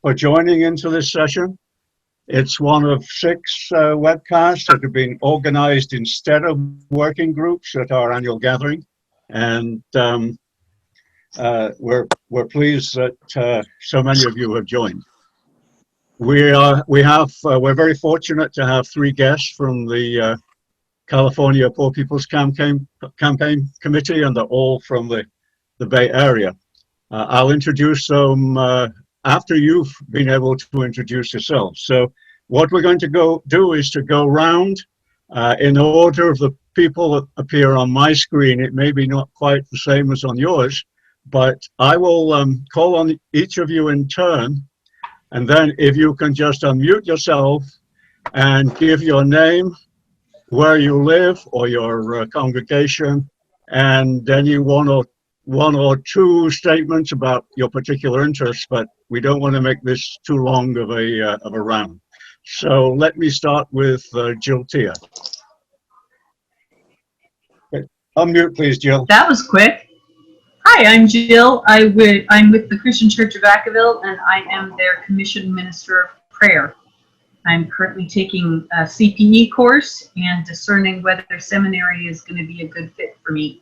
for joining into this session. It's one of 6 webcasts that have been organized instead of working groups at our annual gathering. And we're pleased that so many of you have joined. We're very fortunate to have 3 guests from the California Poor People's Campaign Committee, and they're all from the Bay Area. I'll introduce them after you've been able to introduce yourself. So what we're going to do is to go round in order of the people that appear on my screen. It may be not quite the same as on yours, but I will call on each of you in turn, and then if you can just unmute yourself and give your name, where you live, or your congregation, and any one or two statements about your particular interests, but we don't want to make this too long of a round. So let me start with Jill Tia. Okay. Unmute, please, Jill. That was quick. Hi, I'm Jill. I'm with the Christian Church of Vacaville, and I am their Commissioned Minister of Prayer. I'm currently taking a CPE course and discerning whether seminary is going to be a good fit for me.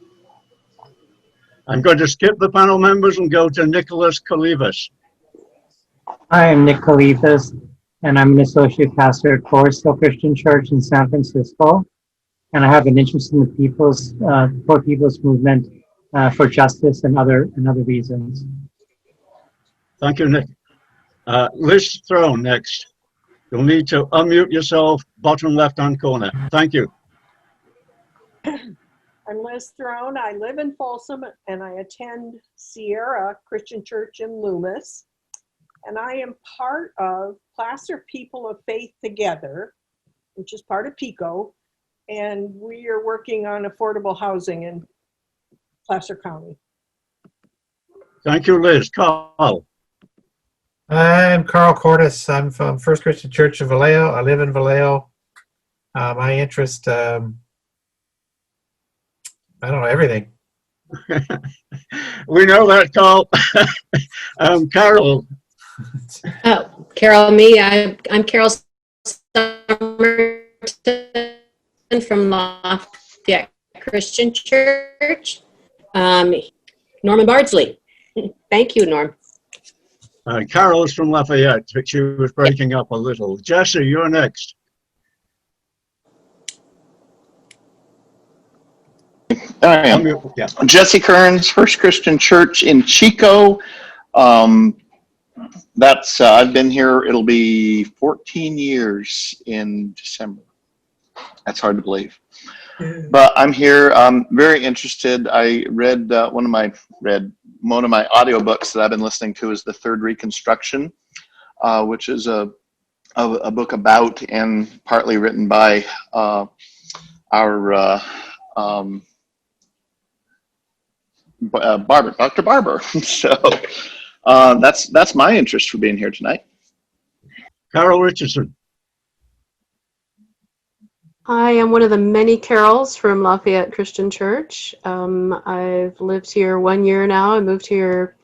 I'm going to skip the panel members and go to Nicholas Kalivas. Hi, I'm Nick Kalivas, and I'm an associate pastor at Forest Christian Church in San Francisco. And I have an interest in the poor people's movement for justice and other reasons. Thank you, Nick. Liz Throne next. You'll need to unmute yourself, bottom left-hand corner. Thank you. I'm Liz Throne. I live in Folsom, and I attend Sierra Christian Church in Loomis. And I am part of Placer People of Faith Together, which is part of PICO. And we are working on affordable housing in Placer County. Thank you, Liz. Carl. I'm Carl Cordes. I'm from First Christian Church of Vallejo. I live in Vallejo. My interest, I don't know, everything. We know that, Carl. Carol. Oh, Carol, me. I'm Carol Summerton from Lafayette Christian Church. Norman Bardsley. Thank you, Norm. Carol is from Lafayette, but she was breaking up a little. Jesse, you're next. I am. Yeah. Jesse Kearns, First Christian Church in Chico. I've been here, it'll be 14 years in December. That's hard to believe. But I'm here, I'm very interested. I read one of my audiobooks that I've been listening to is The Third Reconstruction, which is a book about and partly written by our Dr. Barber. So that's my interest for being here tonight. Carol Richardson. I am one of the many Carols from Lafayette Christian Church. I've lived here 1 year now. I moved here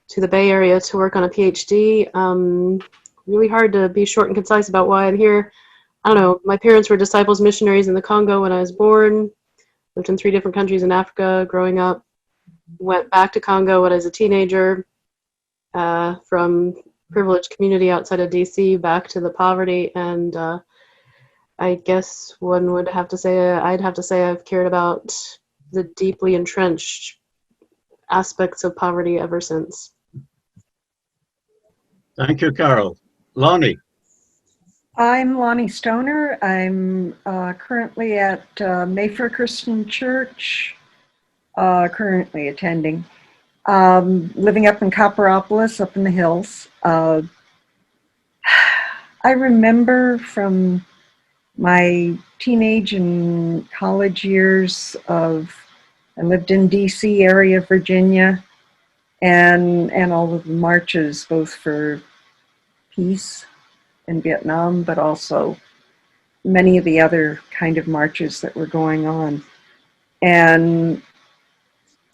to the Bay Area to work on a PhD. Really hard to be short and concise about why I'm here. I don't know. My parents were disciples missionaries in the Congo when I was born. Lived in 3 different countries in Africa growing up. Went back to Congo when I was a teenager. From privileged community outside of DC back to the poverty, and I guess I'd have to say I've cared about the deeply entrenched aspects of poverty ever since. Thank you, Carol. Lonnie. I'm Lonnie Stoner. I'm currently at Mayfair Christian Church, currently attending. Living up in Copperopolis, up in the hills. I remember from my teenage and college years I lived in DC area, Virginia, and all of the marches, both for peace in Vietnam, but also many of the other kind of marches that were going on. And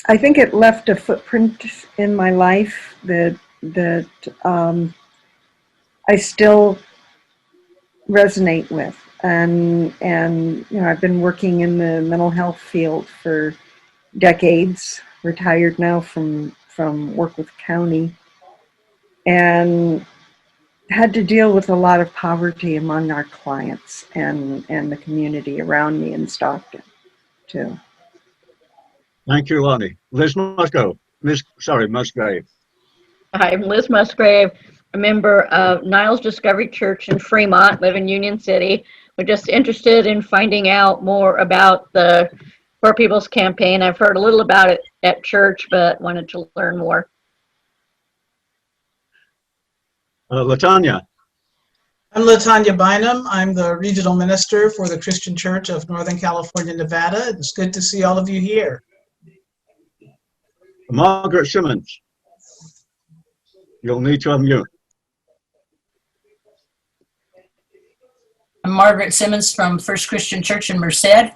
I think it left a footprint in my life that I still resonate with. And you know, I've been working in the mental health field for decades, retired now from work with county, and had to deal with a lot of poverty among our clients and the community around me in Stockton too. Thank you, Lonnie. Liz Musgrave. Musgrave. Hi, I'm Liz Musgrave, a member of Niles Discovery Church in Fremont, live in Union City. We're just interested in finding out more about the Poor People's Campaign. I've heard a little about it at church, but wanted to learn more. Latanya. I'm Latanya Bynum. I'm the regional minister for the Christian Church of Northern California, Nevada. It's good to see all of you here. Margaret Simmons. You'll need to unmute. I'm Margaret Simmons from First Christian Church in Merced.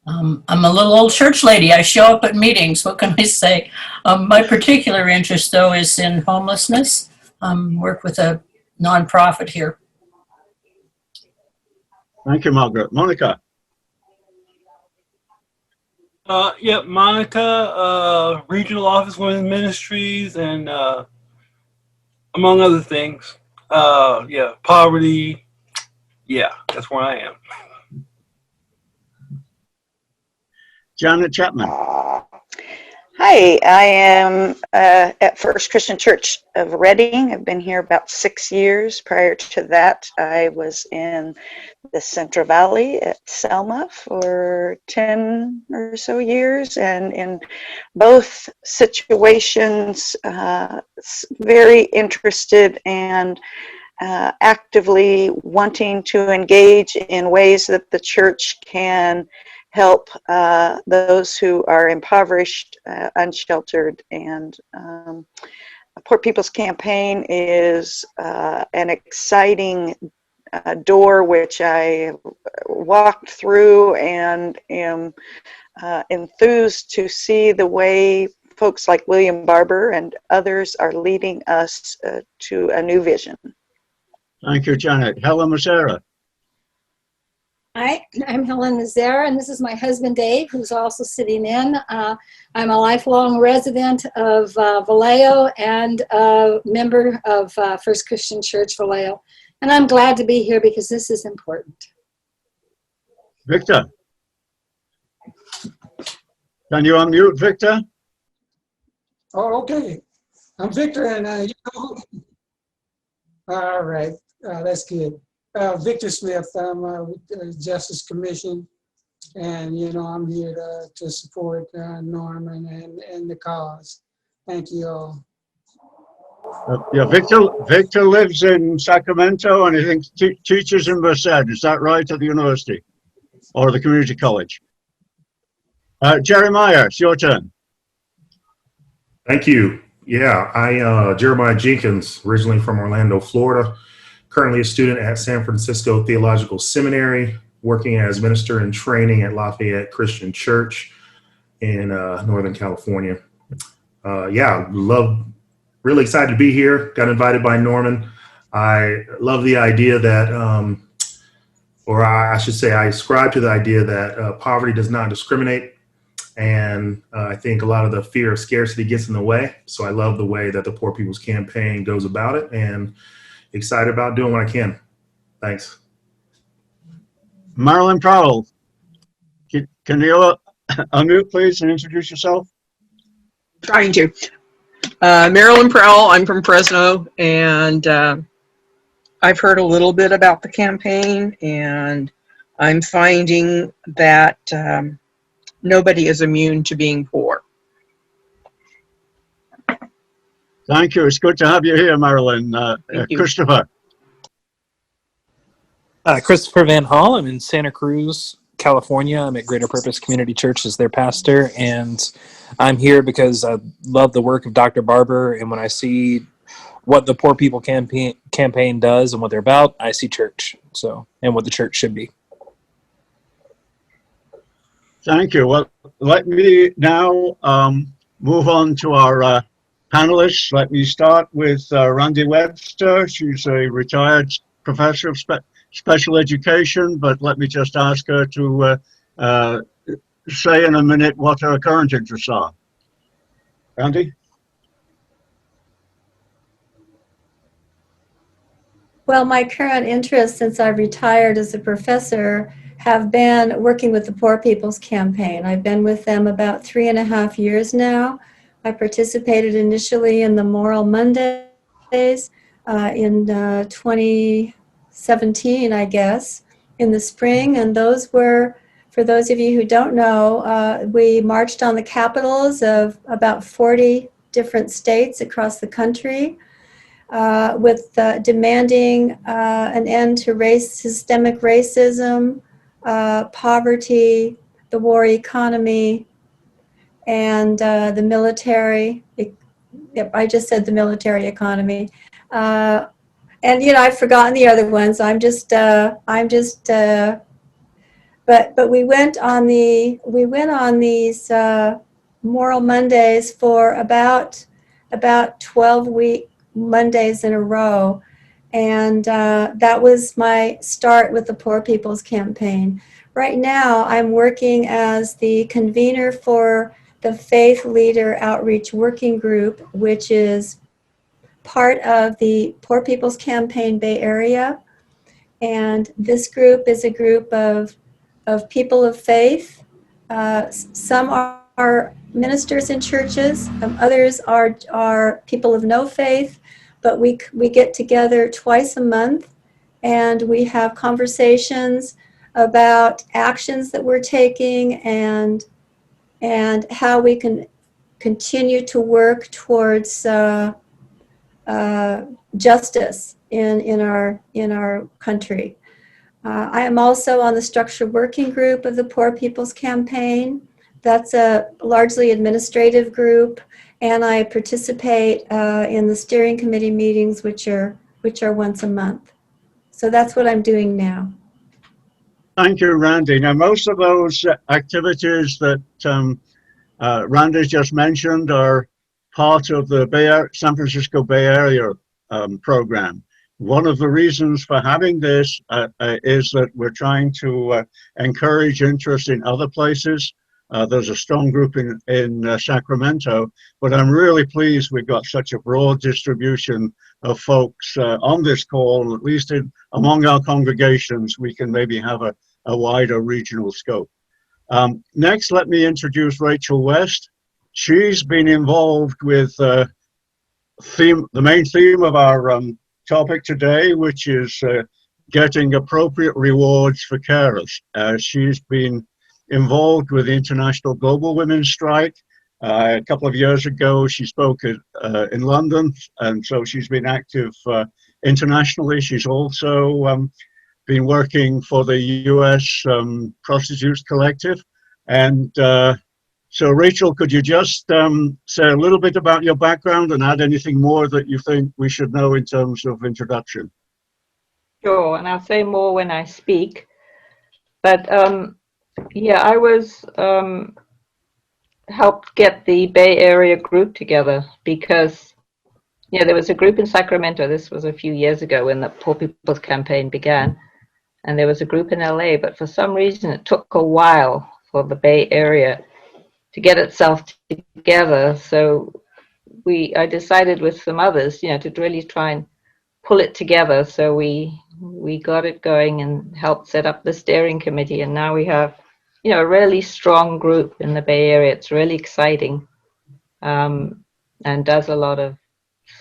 I'm a little old church lady. I show up at meetings. What can I say? My particular interest, though, is in homelessness. Work with a nonprofit here. Thank you, Margaret. Monica. Yeah, Monica, Regional Office Women's Ministries, and among other things. Yeah, poverty. Yeah, that's where I am. Janet Chapman. Hi, I am at First Christian Church of Reading. I've been here about 6 years. Prior to that, I was in the Central Valley at Selma for 10 or so years, and in both situations, very interested and actively wanting to engage in ways that the church can help those who are impoverished, unsheltered, and Poor People's Campaign is an exciting door which I walked through and am enthused to see the way folks like William Barber and others are leading us to a new vision. Thank you, Janet. Helen Macera. Hi, I'm Helen Nazara, and this is my husband, Dave, who's also sitting in. I'm a lifelong resident of Vallejo and a member of First Christian Church Vallejo. And I'm glad to be here because this is important. Victor. Can you unmute, Victor? Oh, okay. I'm Victor, and you know. All right, that's good. Victor Smith, I'm with the Justice Commission, and you know I'm here to support Norman and the cause. Thank you all. Yeah, Victor lives in Sacramento, and I think teaches in Merced. Is that right, at the university or the community college? Jeremiah, it's your turn. Thank you. Yeah, I Jeremiah Jenkins, originally from Orlando, Florida. Currently a student at San Francisco Theological Seminary, working as minister in training at Lafayette Christian Church in Northern California. Yeah, really excited to be here. Got invited by Norman. I love the idea that, or I should say, I ascribe to the idea that poverty does not discriminate. And I think a lot of the fear of scarcity gets in the way. So I love the way that the Poor People's Campaign goes about it, and excited about doing what I can. Thanks. Marilyn Powell, can you unmute, please, and introduce yourself? Trying to. Marilyn Prowell, I'm from Fresno, and I've heard a little bit about the campaign, and I'm finding that nobody is immune to being poor. Thank you. It's good to have you here, Marilyn. Christopher. Christopher Van Hall. I'm in Santa Cruz, California. I'm at Greater Purpose Community Church as their pastor, and I'm here because I love the work of Dr. Barber, and when I see what the Poor People Campaign does and what they're about, I see church, and what the church should be. Thank you. Well, let me now move on to our panelists. Let me start with Randy Webster. She's a retired professor of special education, but let me just ask her to say in a minute what her current interests are. Randy? Well, my current interests since I've retired as a professor have been working with the Poor People's Campaign. I've been with them about 3.5 years now. I participated initially in the Moral Mondays in 2017, I guess, in the spring. And those were, for those of you who don't know, we marched on the capitals of about 40 different states across the country. With demanding an end to systemic racism, poverty, the war economy, and the military. Yep, I just said the military economy. And I've forgotten the other ones. But we went on these Moral Mondays for about 12 Mondays in a row, and that was my start with the Poor People's Campaign. Right now, I'm working as the convener for the Faith Leader Outreach Working Group, which is part of the Poor People's Campaign Bay Area. And this group is a group of people of faith. Some are ministers in churches, others are people of no faith, but we get together twice a month and we have conversations about actions that we're taking and how we can continue to work towards justice in our country. I am also on the structured working group of the Poor People's Campaign. That's a largely administrative group, and I participate in the steering committee meetings, which are once a month. So that's what I'm doing now. Thank you, Randy. Now, most of those activities that Randy just mentioned are part of the San Francisco Bay Area program. One of the reasons for having this is that we're trying to encourage interest in other places. There's a strong group in Sacramento, but I'm really pleased we've got such a broad distribution of folks on this call. At least among our congregations, we can maybe have a wider regional scope. Next, let me introduce Rachel West. She's been involved with the main theme of our topic today, which is getting appropriate rewards for carers. She's been involved with the International Global Women's Strike. A couple of years ago, she spoke in London, and so she's been active internationally. She's also been working for the US Prostitutes Collective. And so Rachel, could you just say a little bit about your background and add anything more that you think we should know in terms of introduction? Sure, and I'll say more when I speak. But yeah, I was helped get the Bay Area group together because there was a group in Sacramento. This was a few years ago when the Poor People's Campaign began, and there was a group in LA. But for some reason, it took a while for the Bay Area to get itself together. So I decided with some others, to really try and pull it together. So we got it going and helped set up the steering committee. And now we have, a really strong group in the Bay Area. It's really exciting and does a lot of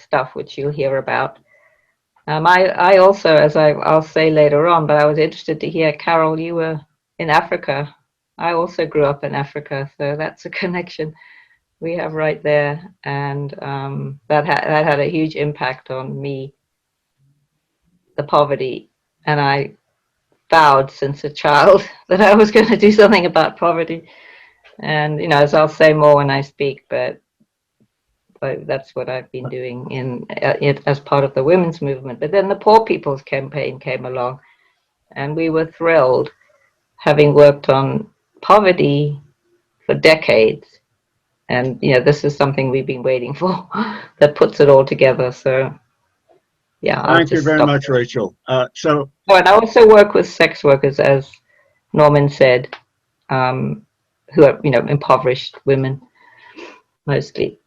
stuff, which you'll hear about. I also, as I'll say later on, but I was interested to hear, Carol, you were in Africa. I also grew up in Africa, so that's a connection we have right there, and that had a huge impact on me, the poverty, and I vowed since a child that I was going to do something about poverty, and as I'll say more when I speak, but that's what I've been doing as part of the women's movement. But then the Poor People's Campaign came along, and we were thrilled, having worked on poverty for decades, And this is something we've been waiting for that puts it all together. So yeah, I'll Thank you just very stop. much, Rachel. So, Oh, and I also work with sex workers, as Norman said, who are impoverished women mostly.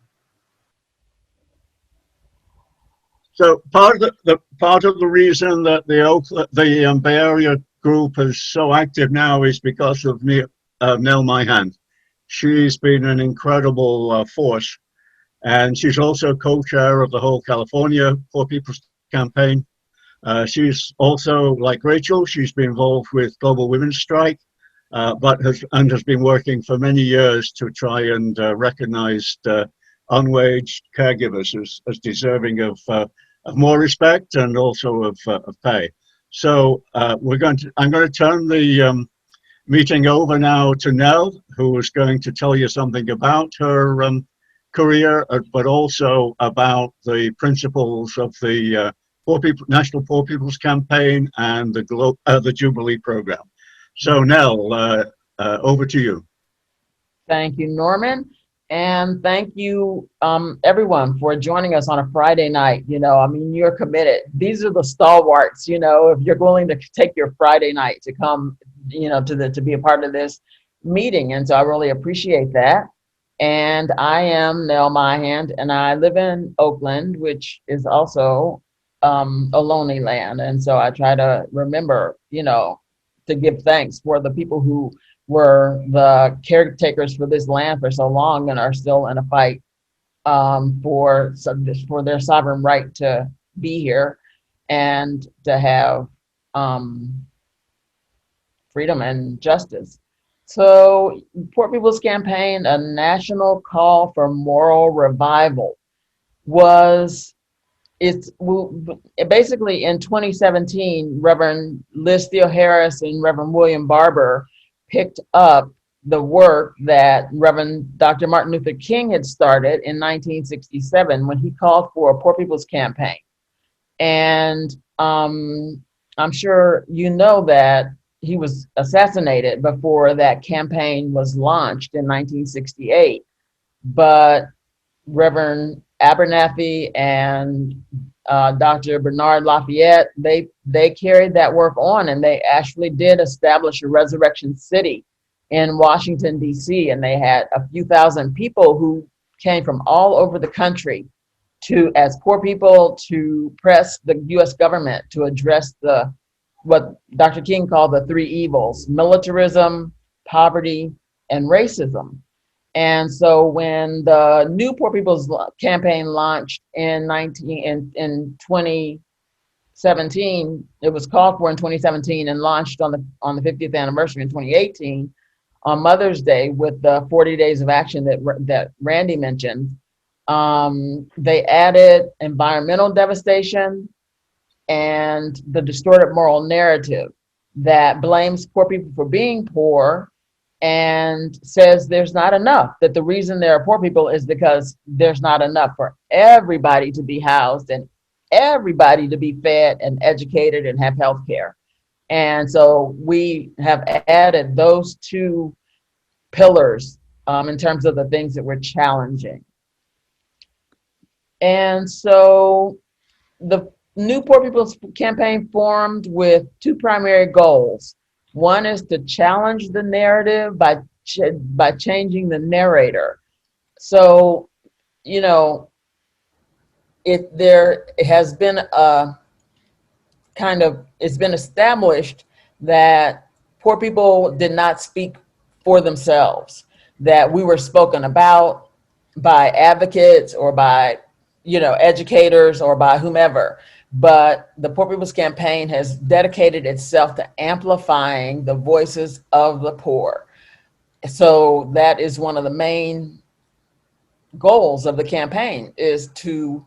so part of the reason that the Bay Area group is so active now is because of Nell Myhan. She's been an incredible force, and she's also co-chair of the whole California Poor People's Campaign. She's also, like Rachel, she's been involved with Global Women's Strike, but has been working for many years to try and recognize unwaged caregivers as deserving of more respect and also of pay. So I'm going to turn the meeting over now to Nell, who is going to tell you something about her career, but also about the principles of the National Poor People's Campaign and the Jubilee program. So Nell, over to you. Thank you, Norman. And thank you, everyone, for joining us on a Friday night. I mean, you're committed. These are the stalwarts, if you're willing to take your Friday night to come, to be a part of this meeting. And so I really appreciate that. And I am Nell Myhan, and I live in Oakland, which is also a lonely land. And so I try to remember, to give thanks for the people who were the caretakers for this land for so long and are still in a fight for their sovereign right to be here and to have freedom and justice. So Poor People's Campaign, a national call for moral revival, it's basically in 2017, Reverend Liz Theo-Harris and Reverend William Barber picked up the work that Reverend Dr. Martin Luther King had started in 1967 when he called for a Poor People's Campaign. And I'm sure you know that he was assassinated before that campaign was launched in 1968. But Reverend Abernathy and Dr. Bernard Lafayette, they carried that work on, and they actually did establish a resurrection city in Washington, D.C., and they had a few thousand people who came from all over the country as poor people to press the U.S. government to address what Dr. King called the three evils: militarism, poverty, and racism. And so when the new Poor People's Campaign launched in 2017, it was called for in 2017 and launched on the 50th anniversary in 2018 on Mother's Day with the 40 days of action that Randy mentioned. They added environmental devastation and the distorted moral narrative that blames poor people for being poor and says there's not enough, that the reason there are poor people is because there's not enough for everybody to be housed and everybody to be fed and educated and have health care. And so we have added those two pillars in terms of the things that we're challenging. And so the new Poor People's Campaign formed with two primary goals. One is to challenge the narrative by changing the narrator. So, it has been it's been established that poor people did not speak for themselves, that we were spoken about by advocates or by, educators or by whomever. But the Poor People's Campaign has dedicated itself to amplifying the voices of the poor. So that is one of the main goals of the campaign, is to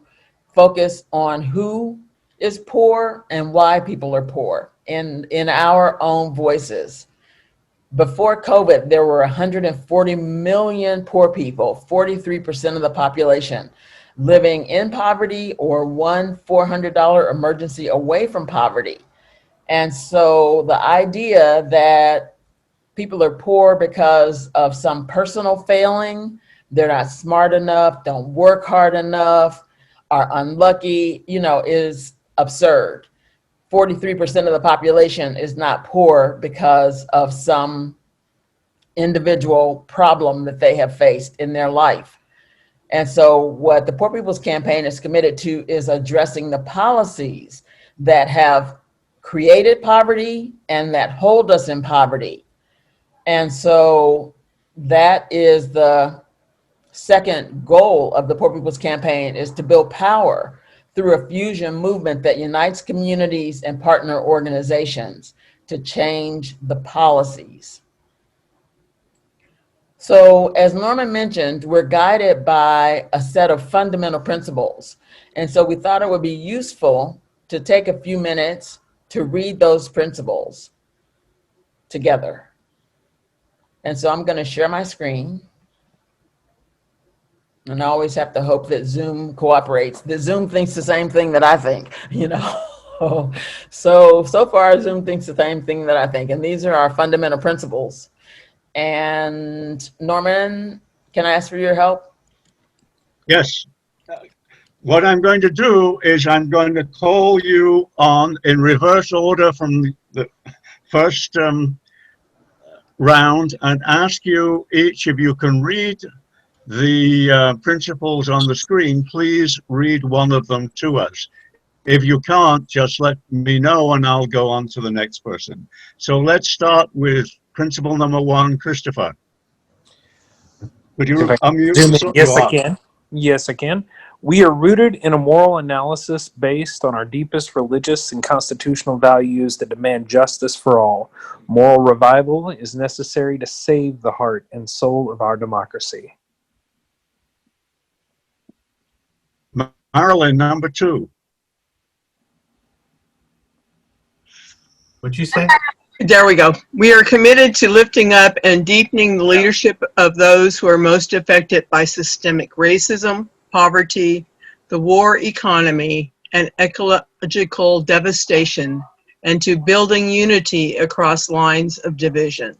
focus on who is poor and why people are poor in our own voices. Before COVID, there were 140 million poor people, 43% of the population, living in poverty or one $400 emergency away from poverty. And so the idea that people are poor because of some personal failing, they're not smart enough, don't work hard enough, are unlucky, is absurd. 43% of the population is not poor because of some individual problem that they have faced in their life. And so what the Poor People's Campaign is committed to is addressing the policies that have created poverty and that hold us in poverty. And so that is the second goal of the Poor People's Campaign, is to build power through a fusion movement that unites communities and partner organizations to change the policies. So as Norman mentioned, we're guided by a set of fundamental principles. And so we thought it would be useful to take a few minutes to read those principles together. And so I'm going to share my screen. And I always have to hope that Zoom cooperates. That Zoom thinks the same thing that I think, So far, Zoom thinks the same thing that I think. And these are our fundamental principles. And Norman, can I ask for your help? Yes. What I'm going to do is I'm going to call you on in reverse order from the first round and ask you, each of you can read the principles on the screen. Please read one of them to us. If you can't, just let me know and I'll go on to the next person. So let's start with principle number 1, Christopher. Would you unmute yourself? Yes, I can. Yes, I can. We are rooted in a moral analysis based on our deepest religious and constitutional values that demand justice for all. Moral revival is necessary to save the heart and soul of our democracy. Marilyn, number 2. What'd you say? There we go. We are committed to lifting up and deepening the leadership of those who are most affected by systemic racism, poverty, the war economy, and ecological devastation, and to building unity across lines of division.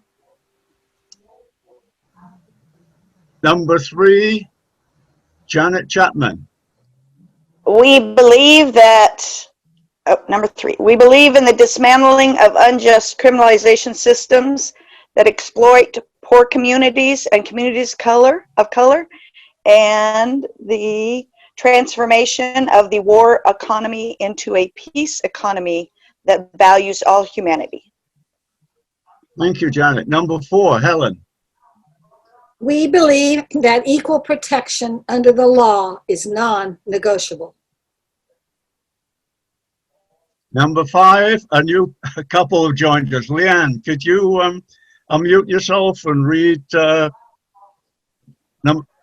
Number 3, Janet Chapman. We believe that, number 3, we believe in the dismantling of unjust criminalization systems that exploit poor communities and communities of color, and the transformation of the war economy into a peace economy that values all humanity. Thank you, Janet. Number 4, Helen. We believe that equal protection under the law is non-negotiable. Number 5, a new couple have joined us. Leanne, could you unmute yourself and read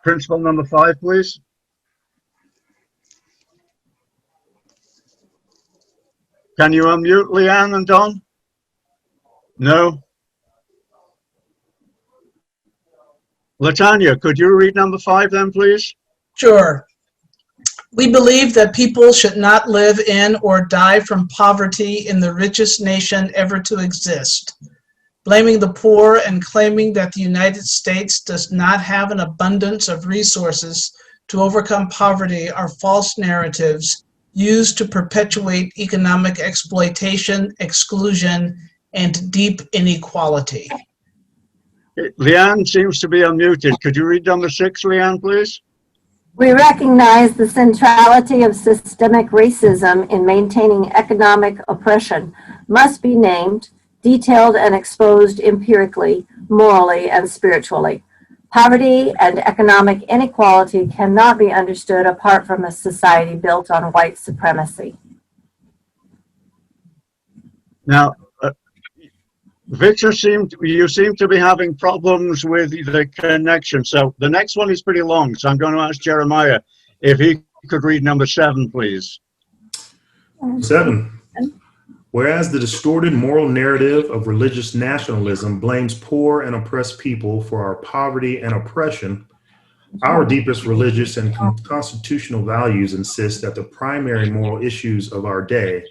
principle number 5, please? Can you unmute Leanne and Don? No? Latanya, could you read number 5 then, please? Sure. We believe that people should not live in or die from poverty in the richest nation ever to exist. Blaming the poor and claiming that the United States does not have an abundance of resources to overcome poverty are false narratives used to perpetuate economic exploitation, exclusion, and deep inequality. Leanne seems to be unmuted. Could you read number 6, Leanne, please? We recognize the centrality of systemic racism in maintaining economic oppression must be named, detailed, and exposed empirically, morally, and spiritually. Poverty and economic inequality cannot be understood apart from a society built on white supremacy. Now, Victor, you seem to be having problems with the connection. So the next one is pretty long. So I'm going to ask Jeremiah if he could read number 7, please. 7. Whereas the distorted moral narrative of religious nationalism blames poor and oppressed people for our poverty and oppression, our deepest religious and constitutional values insist that the primary moral issues of our day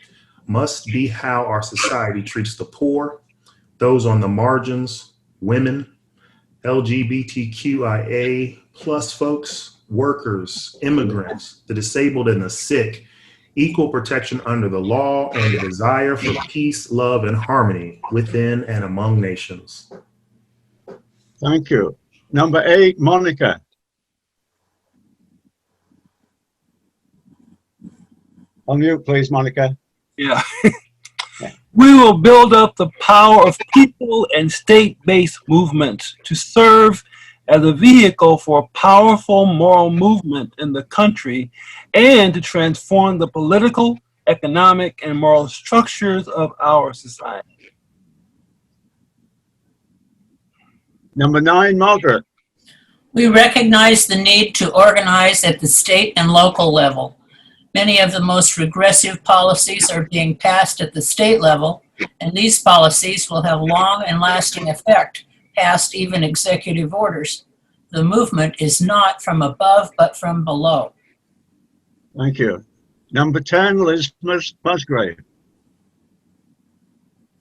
must be how our society treats the poor, those on the margins, women, LGBTQIA plus folks, workers, immigrants, the disabled and the sick, equal protection under the law, and a desire for peace, love, and harmony within and among nations. Thank you. Number 8, Monica. Unmute, please, Monica. Yeah. We will build up the power of people and state-based movements to serve as a vehicle for a powerful moral movement in the country and to transform the political, economic, and moral structures of our society. Number 9, Margaret. We recognize the need to organize at the state and local level. Many of the most regressive policies are being passed at the state level, and these policies will have long and lasting effect past even executive orders. The movement is not from above, but from below. Thank you. Number 10, Liz Musgrave.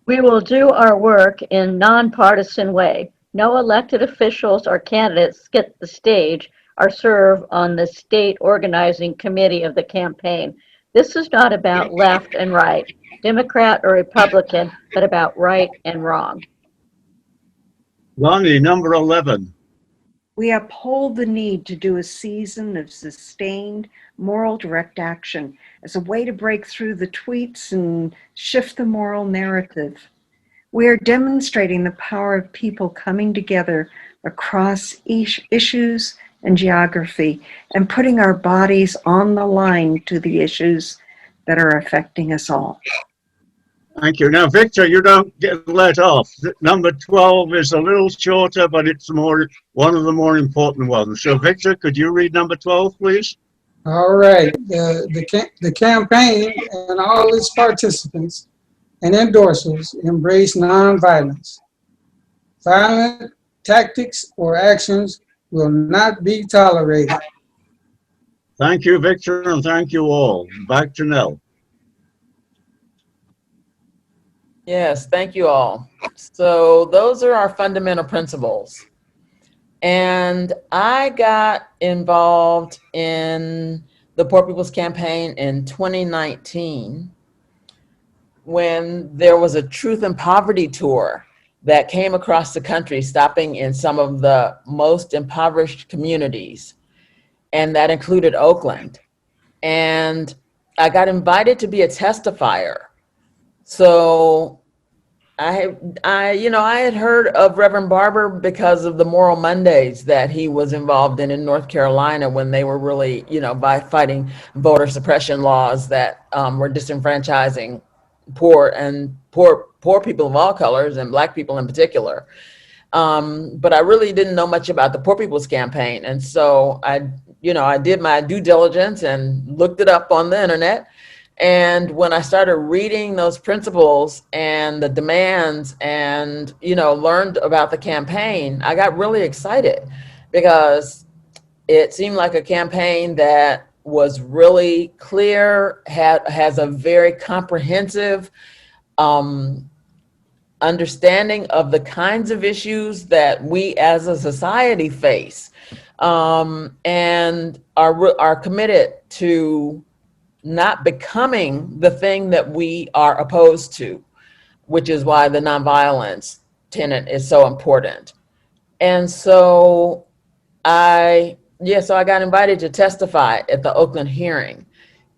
We will do our work in nonpartisan way. No elected officials or candidates get the stage or serve on the state organizing committee of the campaign. This is not about left and right, Democrat or Republican, but about right and wrong. Lonnie, number 11. We uphold the need to do a season of sustained moral direct action as a way to break through the tweets and shift the moral narrative. We are demonstrating the power of people coming together across issues and geography and putting our bodies on the line to the issues that are affecting us all. Thank you. Now, Victor, you don't get let off. Number 12 is a little shorter, but it's one of the more important ones. So, Victor, could you read number 12, please? All right. The campaign and all its participants and endorsers embrace nonviolence. Violent tactics or actions will not be tolerated. Thank you, Victor, and thank you all. Back to Nell. Yes, thank you all. So those are our fundamental principles. And I got involved in the Poor People's Campaign in 2019 when there was a Truth and Poverty tour that came across the country, stopping in some of the most impoverished communities. And that included Oakland. And I got invited to be a testifier. So I had heard of Reverend Barber because of the Moral Mondays that he was involved in North Carolina when they were really, by fighting voter suppression laws that were disenfranchising poor people of all colors and Black people in particular. But I really didn't know much about the Poor People's Campaign. And so I did my due diligence and looked it up on the internet. And when I started reading those principles and the demands and, learned about the campaign, I got really excited because it seemed like a campaign that was really clear, has a very comprehensive understanding of the kinds of issues that we as a society face, and are committed to not becoming the thing that we are opposed to, which is why the nonviolence tenet is so important. And so I got invited to testify at the Oakland hearing.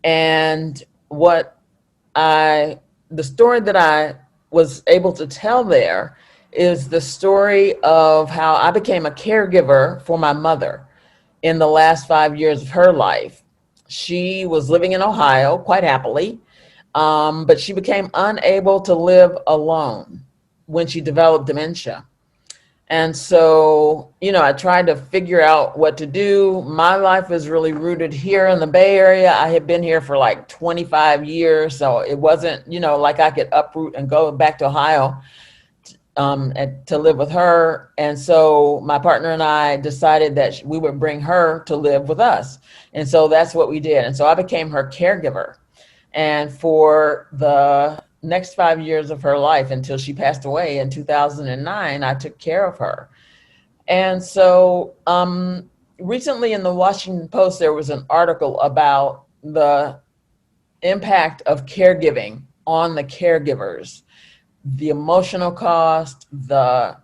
And the story that I was able to tell there is the story of how I became a caregiver for my mother in the last 5 years of her life. She was living in Ohio quite happily, but she became unable to live alone when she developed dementia. And so, I tried to figure out what to do. My life is really rooted here in the Bay Area. I had been here for like 25 years, so it wasn't, like I could uproot and go back to Ohio to live with her. And so my partner and I decided that we would bring her to live with us. And so that's what we did. And so I became her caregiver. And for the next 5 years of her life until she passed away in 2009, I took care of her. And so recently in the Washington Post, there was an article about the impact of caregiving on the caregivers, the emotional cost, the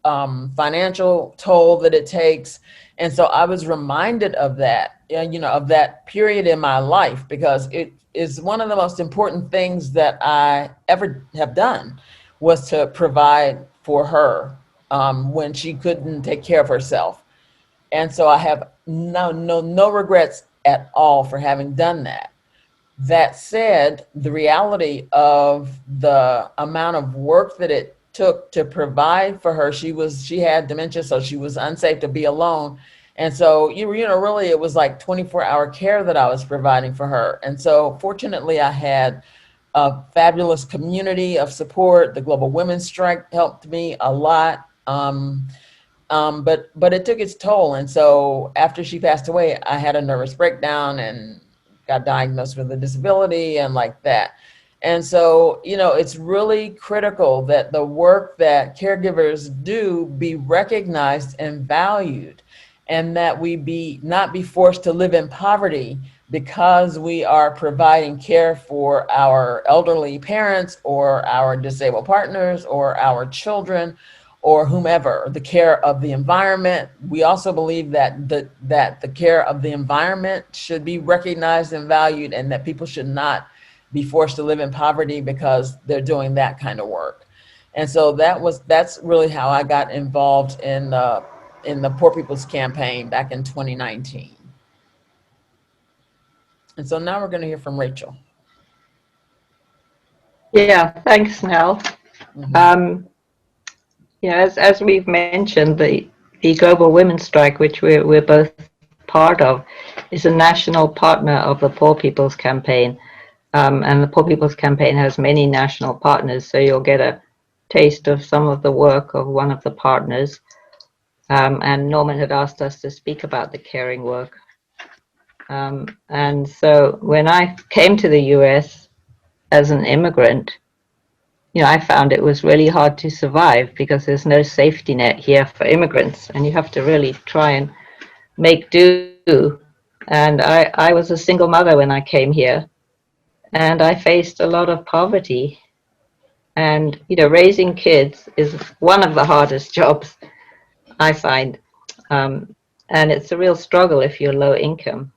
financial toll that it takes. And so I was reminded of that, of that period in my life, because it is one of the most important things that I ever have done, was to provide for her when she couldn't take care of herself. And so I have no regrets at all for having done that. That said, the reality of the amount of work that it took to provide for her, she had dementia, so she was unsafe to be alone. And so, really, it was like 24-hour care that I was providing for her. And so fortunately, I had a fabulous community of support. The Global Women's Strike helped me a lot. But it took its toll. And so after she passed away, I had a nervous breakdown and got diagnosed with a disability and like that. And so, it's really critical that the work that caregivers do be recognized and valued, and that we not be forced to live in poverty because we are providing care for our elderly parents or our disabled partners or our children or whomever. The care of the environment. We also believe that the care of the environment should be recognized and valued, and that people should not be forced to live in poverty because they're doing that kind of work. And so that's really how I got involved in the Poor People's Campaign back in 2019. And so now we're going to hear from Rachel. Yeah, thanks, Nell. As we've mentioned, the Global Women's Strike, which we're both part of, is a national partner of the Poor People's Campaign. And the Poor People's Campaign has many national partners, so you'll get a taste of some of the work of one of the partners. And Norman had asked us to speak about the caring work. And so when I came to the US as an immigrant, I found it was really hard to survive because there's no safety net here for immigrants, and you have to really try and make do. And I was a single mother when I came here, and I faced a lot of poverty. And, raising kids is one of the hardest jobs, I find. And it's a real struggle if you're low income.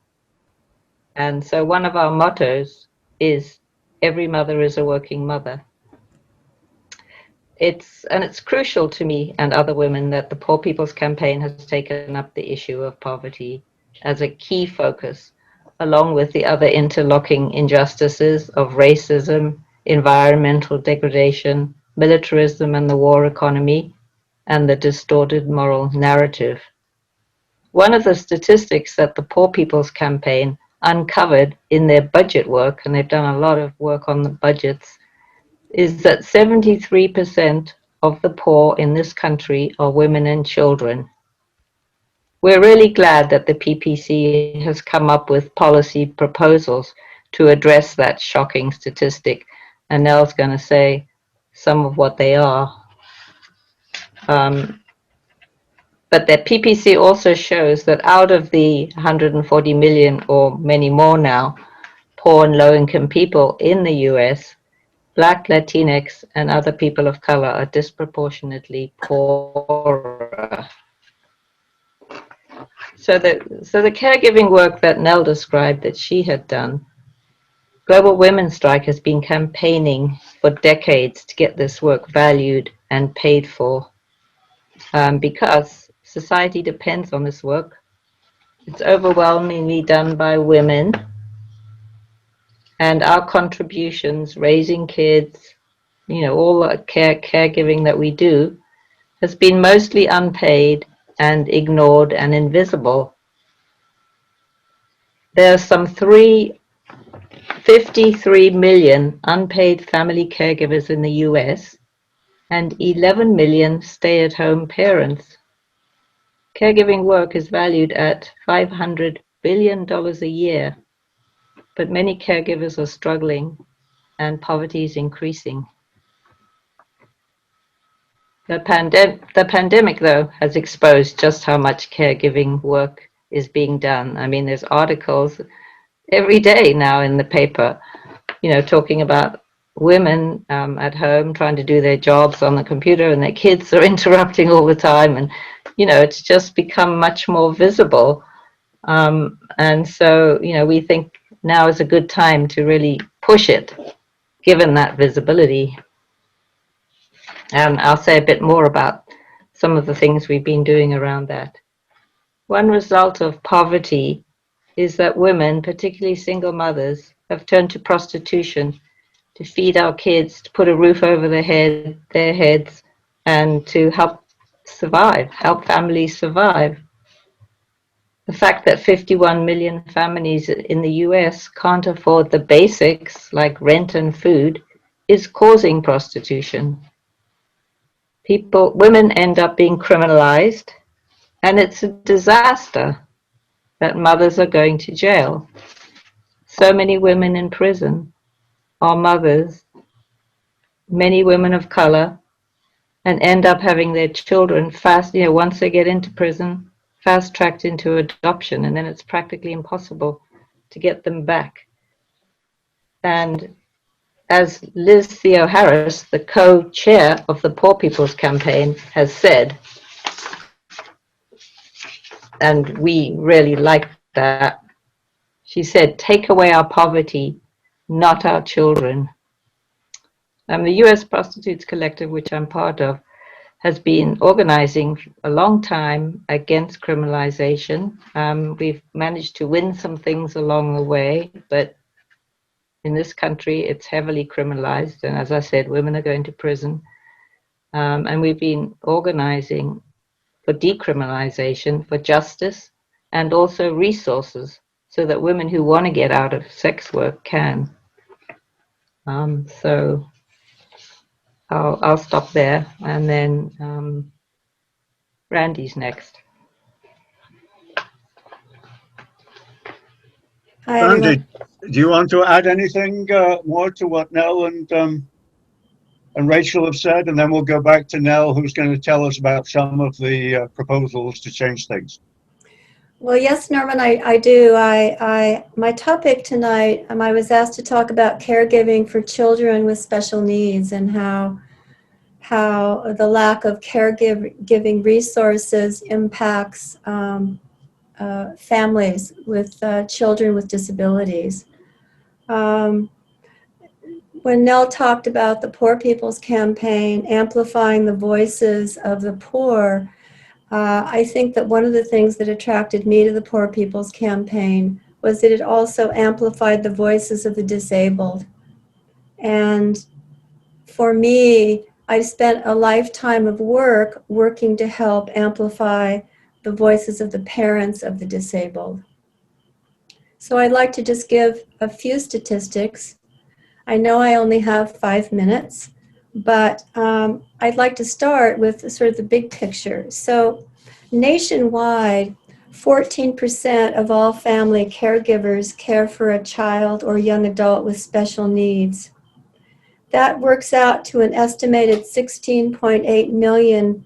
And so one of our mottos is, every mother is a working mother. It's crucial to me and other women that the Poor People's Campaign has taken up the issue of poverty as a key focus, along with the other interlocking injustices of racism, environmental degradation, militarism and the war economy, and the distorted moral narrative. One of the statistics that the Poor People's Campaign uncovered in their budget work, and they've done a lot of work on the budgets, is that 73% of the poor in this country are women and children. We're really glad that the PPC has come up with policy proposals to address that shocking statistic, and Nell's going to say some of what they are. But the PPC also shows that out of the 140 million or many more now poor and low-income people in the US, Black, Latinx, and other people of color are disproportionately poorer. So the caregiving work that Nell described that she had done, Global Women's Strike has been campaigning for decades to get this work valued and paid for, because society depends on this work. It's overwhelmingly done by women, and our contributions, raising kids, all the caregiving that we do, has been mostly unpaid and ignored and invisible. There are some 53 million unpaid family caregivers in the US and 11 million stay-at-home parents. Caregiving work is valued at $500 billion a year, but many caregivers are struggling and poverty is increasing. The pandemic, though, has exposed just how much caregiving work is being done. I mean, there's articles every day now in the paper, you know, talking about women at home trying to do their jobs on the computer and their kids are interrupting all the time. And, you know, it's just become much more visible. And so, you know, we think now is a good time to really push it, given that visibility. And I'll say a bit more about some of the things we've been doing around that. One result of poverty is that women, particularly single mothers, have turned to prostitution to feed our kids, to put a roof over their heads, and to help survive, help families survive. The fact that 51 million families in the US can't afford the basics like rent and food is causing prostitution. Women end up being criminalized, and it's a disaster that mothers are going to jail. So many women in prison are mothers, many women of color, and end up having their children once they get into prison, fast-tracked into adoption, and then it's practically impossible to get them back. And as Liz Theo Harris, the co-chair of the Poor People's Campaign, has said, and we really like that, she said, "Take away our poverty, not our children." The US Prostitutes Collective, which I'm part of, has been organizing a long time against criminalization. We've managed to win some things along the way, but in this country, it's heavily criminalized. And as I said, women are going to prison. And we've been organizing for decriminalization, for justice, and also resources so that women who want to get out of sex work can. So I'll stop there, and then Randy's next. Hi, Randy, everyone. do you want to add anything more to what Nell and Rachel have said? And then we'll go back to Nell, who's going to tell us about some of the proposals to change things. Well, yes, Norman, I do. My topic tonight, I was asked to talk about caregiving for children with special needs and how the lack of caregiving resources impacts families with children with disabilities. When Nell talked about the Poor People's Campaign, amplifying the voices of the poor, I think that one of the things that attracted me to the Poor People's Campaign was that it also amplified the voices of the disabled. And for me, I spent a lifetime of work working to help amplify the voices of the parents of the disabled. So I'd like to just give a few statistics. I know I only have 5 minutes, but I'd like to start with sort of the big picture. So nationwide, 14% of all family caregivers care for a child or young adult with special needs. That works out to an estimated 16.8 million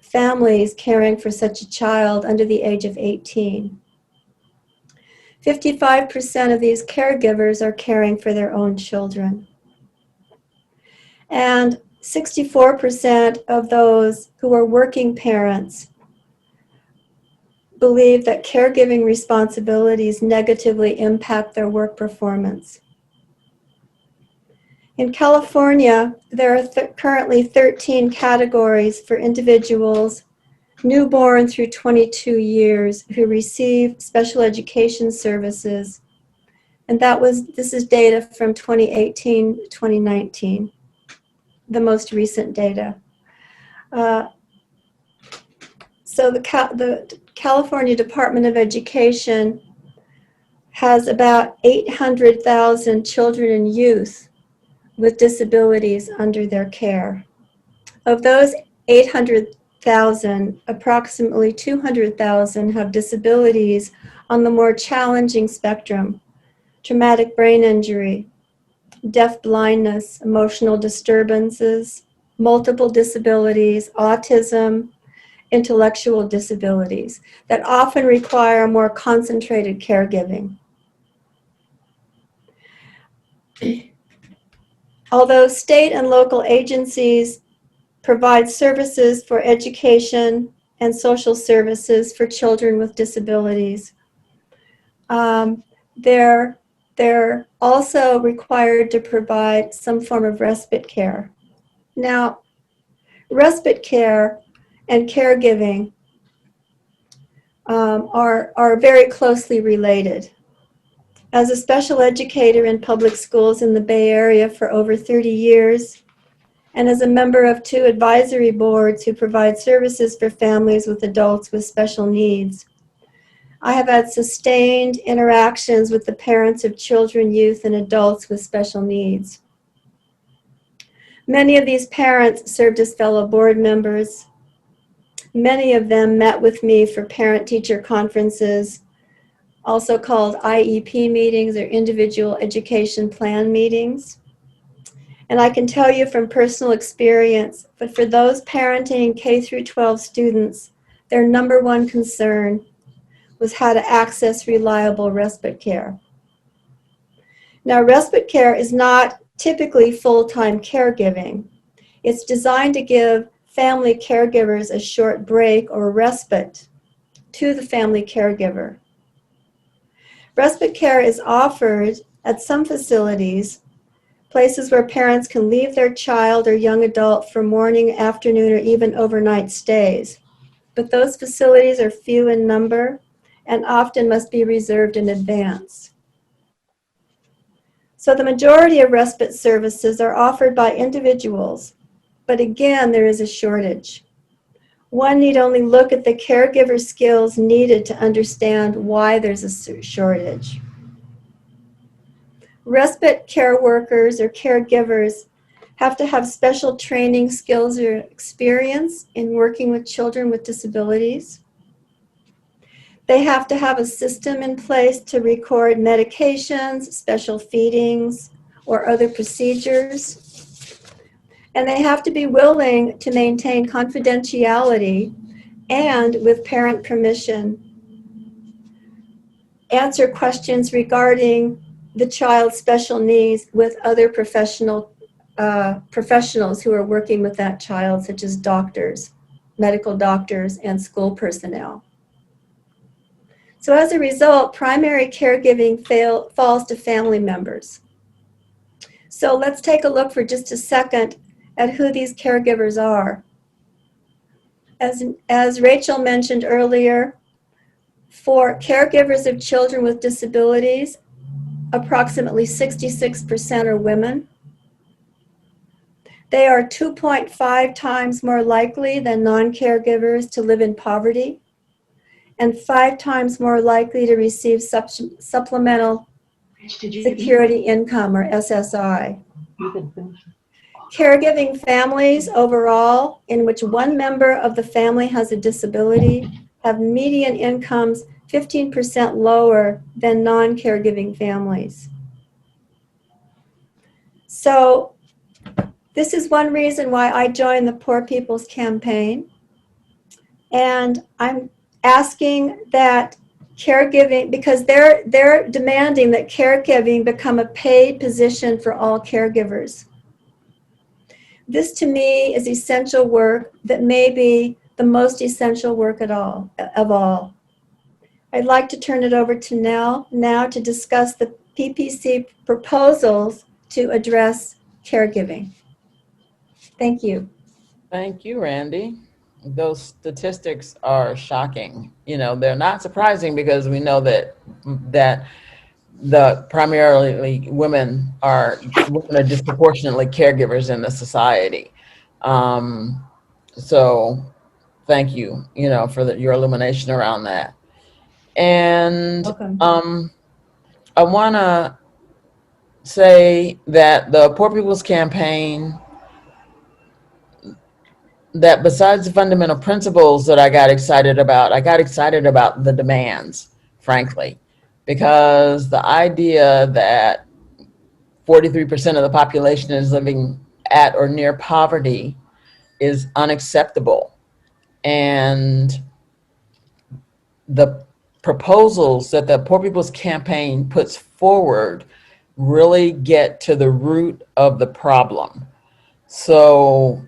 families caring for such a child under the age of 18. 55% of these caregivers are caring for their own children. And 64% of those who are working parents believe that caregiving responsibilities negatively impact their work performance. In California, there are currently 13 categories for individuals newborn through 22 years who receive special education services. And this is data from 2018-2019, the most recent data. So the California Department of Education has about 800,000 children and youth with disabilities under their care. Of those 800,000, approximately 200,000 have disabilities on the more challenging spectrum: traumatic brain injury, deaf blindness, emotional disturbances, multiple disabilities, autism, intellectual disabilities that often require more concentrated caregiving. Although state and local agencies provide services for education and social services for children with disabilities, they're also required to provide some form of respite care. Now, respite care and caregiving are very closely related. As a special educator in public schools in the Bay Area for over 30 years, and as a member of 2 advisory boards who provide services for families with adults with special needs, I have had sustained interactions with the parents of children, youth, and adults with special needs. Many of these parents served as fellow board members. Many of them met with me for parent-teacher conferences, also called IEP meetings or individual education plan meetings. And I can tell you from personal experience, but for those parenting K through 12 students, their number one concern was how to access reliable respite care. Now, respite care is not typically full-time caregiving. It's designed to give family caregivers a short break or respite to the family caregiver. Respite care is offered at some facilities, places where parents can leave their child or young adult for morning, afternoon, or even overnight stays. But those facilities are few in number and often must be reserved in advance. So the majority of respite services are offered by individuals, but again, there is a shortage. One need only look at the caregiver skills needed to understand why there's a shortage. Respite care workers or caregivers have to have special training, skills, or experience in working with children with disabilities. They have to have a system in place to record medications, special feedings, or other procedures. And they have to be willing to maintain confidentiality and, with parent permission, answer questions regarding the child's special needs with other professionals who are working with that child, such as doctors, medical doctors, and school personnel. So as a result, primary caregiving falls to family members. So let's take a look for just a second at who these caregivers are. As Rachel mentioned earlier, for caregivers of children with disabilities, approximately 66% are women. They are 2.5 times more likely than non-caregivers to live in poverty, and 5 times more likely to receive supplemental security income, or SSI. Caregiving families overall, in which one member of the family has a disability, have median incomes 15% lower than non-caregiving families. So this is one reason why I joined the Poor People's Campaign. And I'm asking that caregiving, because they're demanding that caregiving become a paid position for all caregivers. This to me is essential work that may be the most essential work of all. I'd like to turn it over to Nell now to discuss the PPC proposals to address caregiving. Thank you. Thank you, Randy. Those statistics are shocking. You know, they're not surprising because we know that the primarily women are disproportionately caregivers in the society. So thank you, for your illumination around that. And I want to say that the Poor People's Campaign, that besides the fundamental principles that I got excited about the demands, frankly, because the idea that 43% of the population is living at or near poverty is unacceptable. and the proposals that the Poor People's Campaign puts forward really get to the root of the problem. So,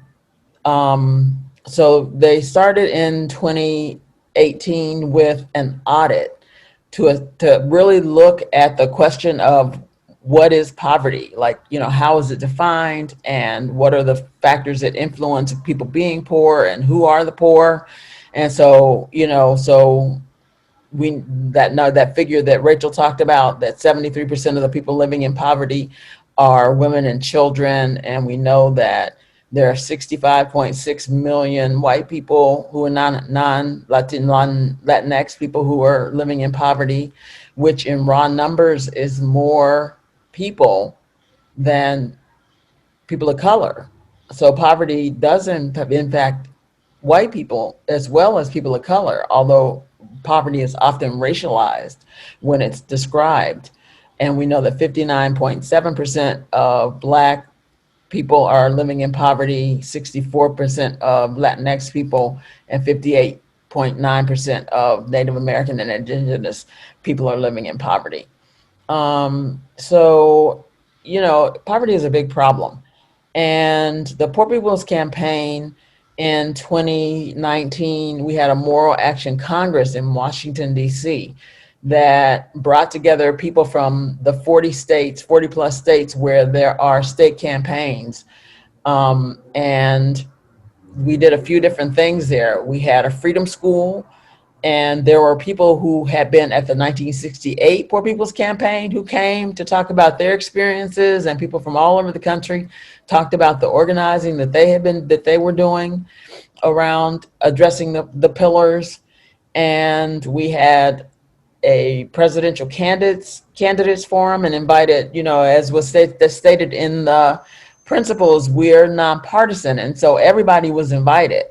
so they started in 2018 with an audit to really look at the question of what is poverty, like, you know, how is it defined, and what are the factors that influence people being poor, and who are the poor. And so, you know, so that figure that Rachel talked about, that 73% of the people living in poverty are women and children, and we know that there are 65.6 million white people who are non-Latinx people who are living in poverty, which in raw numbers is more people than people of color. So poverty doesn't impact white people as well as people of color, although poverty is often racialized when it's described. And we know that 59.7% of Black people are living in poverty, 64% of Latinx people, and 58.9% of Native American and Indigenous people are living in poverty. So, you know, poverty is a big problem. And the Poor People's Campaign in 2019, we had a Moral Action Congress in Washington, D.C. that brought together people from the 40 plus states where there are state campaigns. And we did a few different things there. We had a freedom school, and there were people who had been at the 1968 Poor People's Campaign who came to talk about their experiences, and people from all over the country talked about the organizing that they were doing around addressing the pillars. And we had a presidential candidates forum and invited, you know, as was stated in the principles, we're nonpartisan, and so everybody was invited,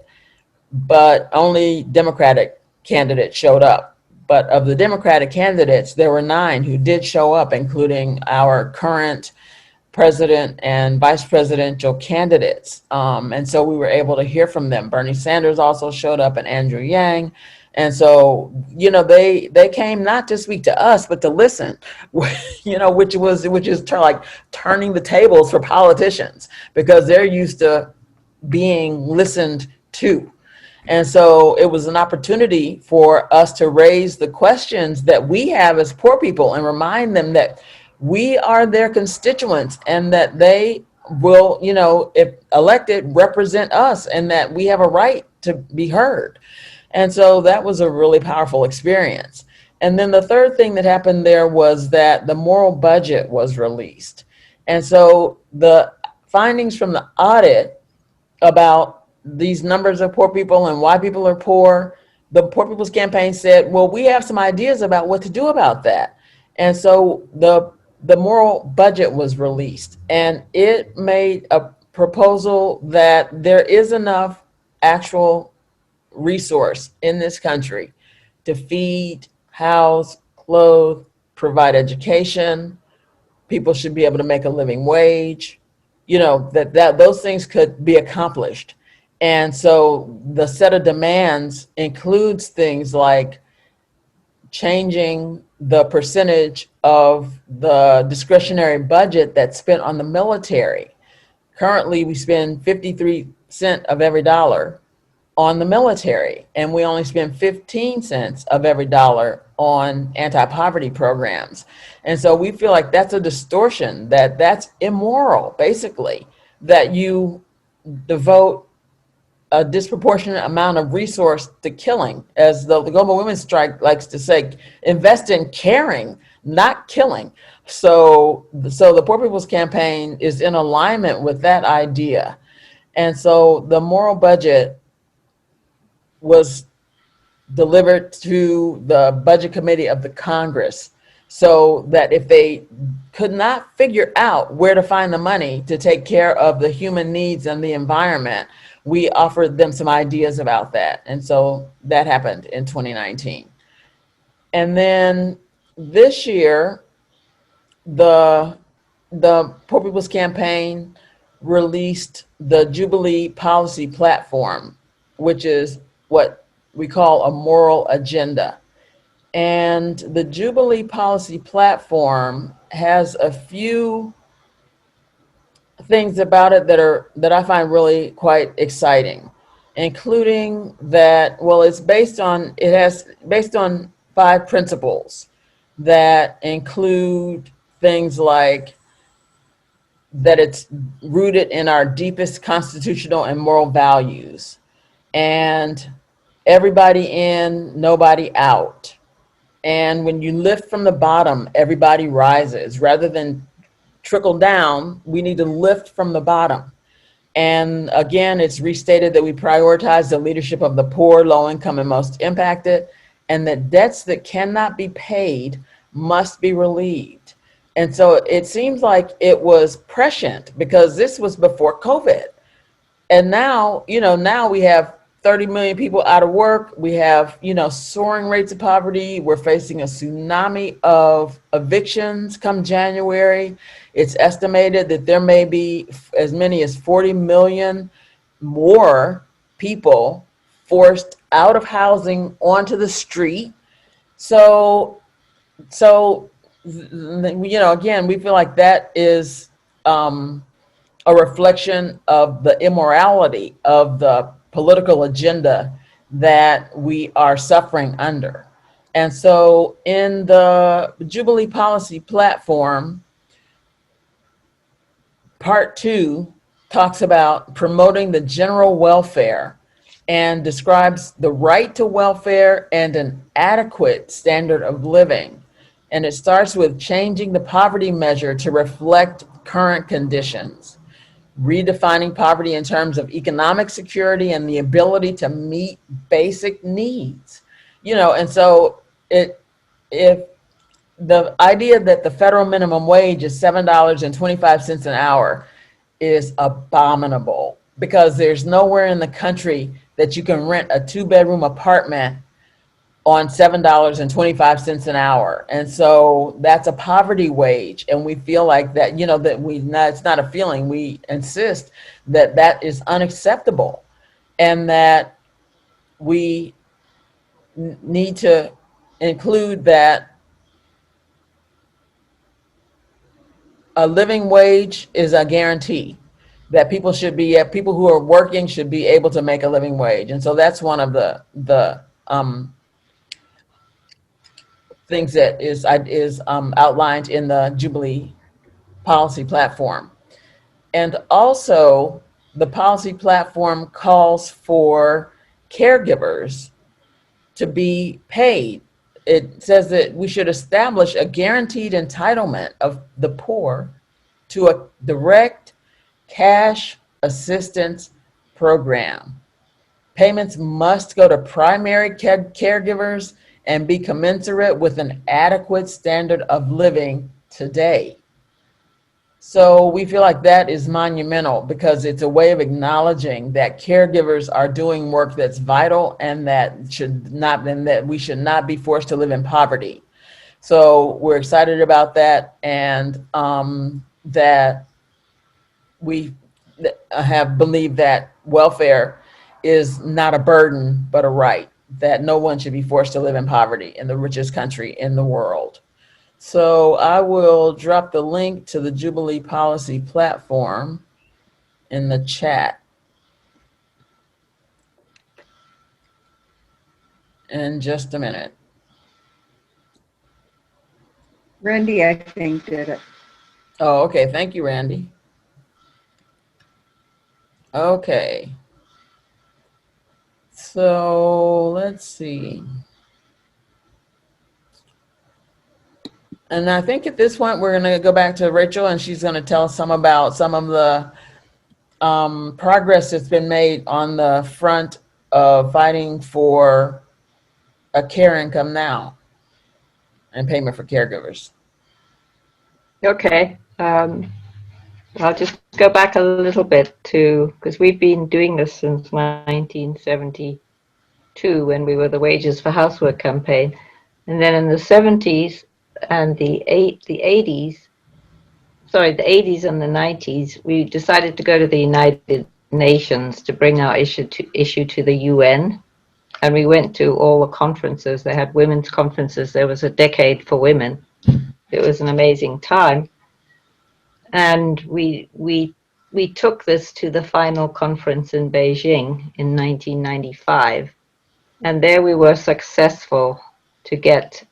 but only Democratic candidates showed up. But of the Democratic candidates, there were 9 who did show up, including our current president and vice presidential candidates. And so we were able to hear from them. Bernie Sanders also showed up, and Andrew Yang. And so, you know, they came not to speak to us, but to listen, you know, which is like turning the tables for politicians, because they're used to being listened to. And so it was an opportunity for us to raise the questions that we have as poor people and remind them that we are their constituents, and that they will, you know, if elected, represent us, and that we have a right to be heard. And so that was a really powerful experience. And then the third thing that happened there was that the moral budget was released. And so the findings from the audit about these numbers of poor people and why people are poor, the Poor People's Campaign said, well, we have some ideas about what to do about that. And so the moral budget was released, and it made a proposal that there is enough actual resource in this country to feed, house, clothe, provide education. People should be able to make a living wage, you know, that those things could be accomplished. And so the set of demands includes things like changing the percentage of the discretionary budget that's spent on the military. Currently, we spend 53 cents of every dollar on the military, and we only spend 15 cents of every dollar on anti-poverty programs. And so we feel like that's a distortion, that's immoral, basically, that you devote a disproportionate amount of resource to killing. As the Global Women's Strike likes to say, invest in caring, not killing. So the Poor People's Campaign is in alignment with that idea. And so the moral budget was delivered to the Budget Committee of the Congress, so that if they could not figure out where to find the money to take care of the human needs and the environment, we offered them some ideas about that. And so that happened in 2019. And then this year, the Poor People's Campaign released the Jubilee policy platform, which is what we call a moral agenda. And the Jubilee policy platform has a few things about it that I find really quite exciting, including that, well, it's based on 5 principles that include things like that it's rooted in our deepest constitutional and moral values, and everybody in, nobody out. And when you lift from the bottom, everybody rises. Rather than trickle down, we need to lift from the bottom. And again, it's restated that we prioritize the leadership of the poor, low income, and most impacted, and that debts that cannot be paid must be relieved. And so it seems like it was prescient because this was before COVID. And now, now we have 30 million people out of work. We have, soaring rates of poverty. We're facing a tsunami of evictions come January. It's estimated that there may be as many as 40 million more people forced out of housing onto the street. So again, we feel like that is a reflection of the immorality of the political agenda that we are suffering under. And so in the Jubilee policy platform, part 2 talks about promoting the general welfare and describes the right to welfare and an adequate standard of living. And it starts with changing the poverty measure to reflect current conditions, redefining poverty in terms of economic security and the ability to meet basic needs. And so if the idea that the federal minimum wage is $7.25 an hour is abominable, because there's nowhere in the country that you can rent a 2-bedroom apartment on $7.25 an hour. And so that's a poverty wage. And we feel like that, it's not a feeling. We insist that that is unacceptable, and that we need to include that a living wage is a guarantee that people who are working should be able to make a living wage. And so that's one of the things that is outlined in the Jubilee policy platform. And also the policy platform calls for caregivers to be paid. It says that we should establish a guaranteed entitlement of the poor to a direct cash assistance program. Payments must go to primary caregivers and be commensurate with an adequate standard of living today. So we feel like that is monumental, because it's a way of acknowledging that caregivers are doing work that's vital, and that we should not be forced to live in poverty. So we're excited about that, and that we have believed that welfare is not a burden but a right, that no one should be forced to live in poverty in the richest country in the world. So I will drop the link to the Jubilee policy platform in the chat in just a minute. Randy, I think, did it. Oh, okay. Thank you, Randy. Okay. So let's see. And I think at this point, we're going to go back to Rachel, and she's going to tell us about some of the progress that's been made on the front of fighting for a care income now and payment for caregivers. Okay. I'll just go back a little bit because we've been doing this since 1972, when we were the Wages for Housework campaign. And then in the 70s and the 80s and the 90s, we decided to go to the United Nations to bring our issue to the UN. and we went to all the conferences. They had women's conferences. There was a decade for women. It was an amazing time. And we took this to the final conference in Beijing in 1995. And there we were successful to get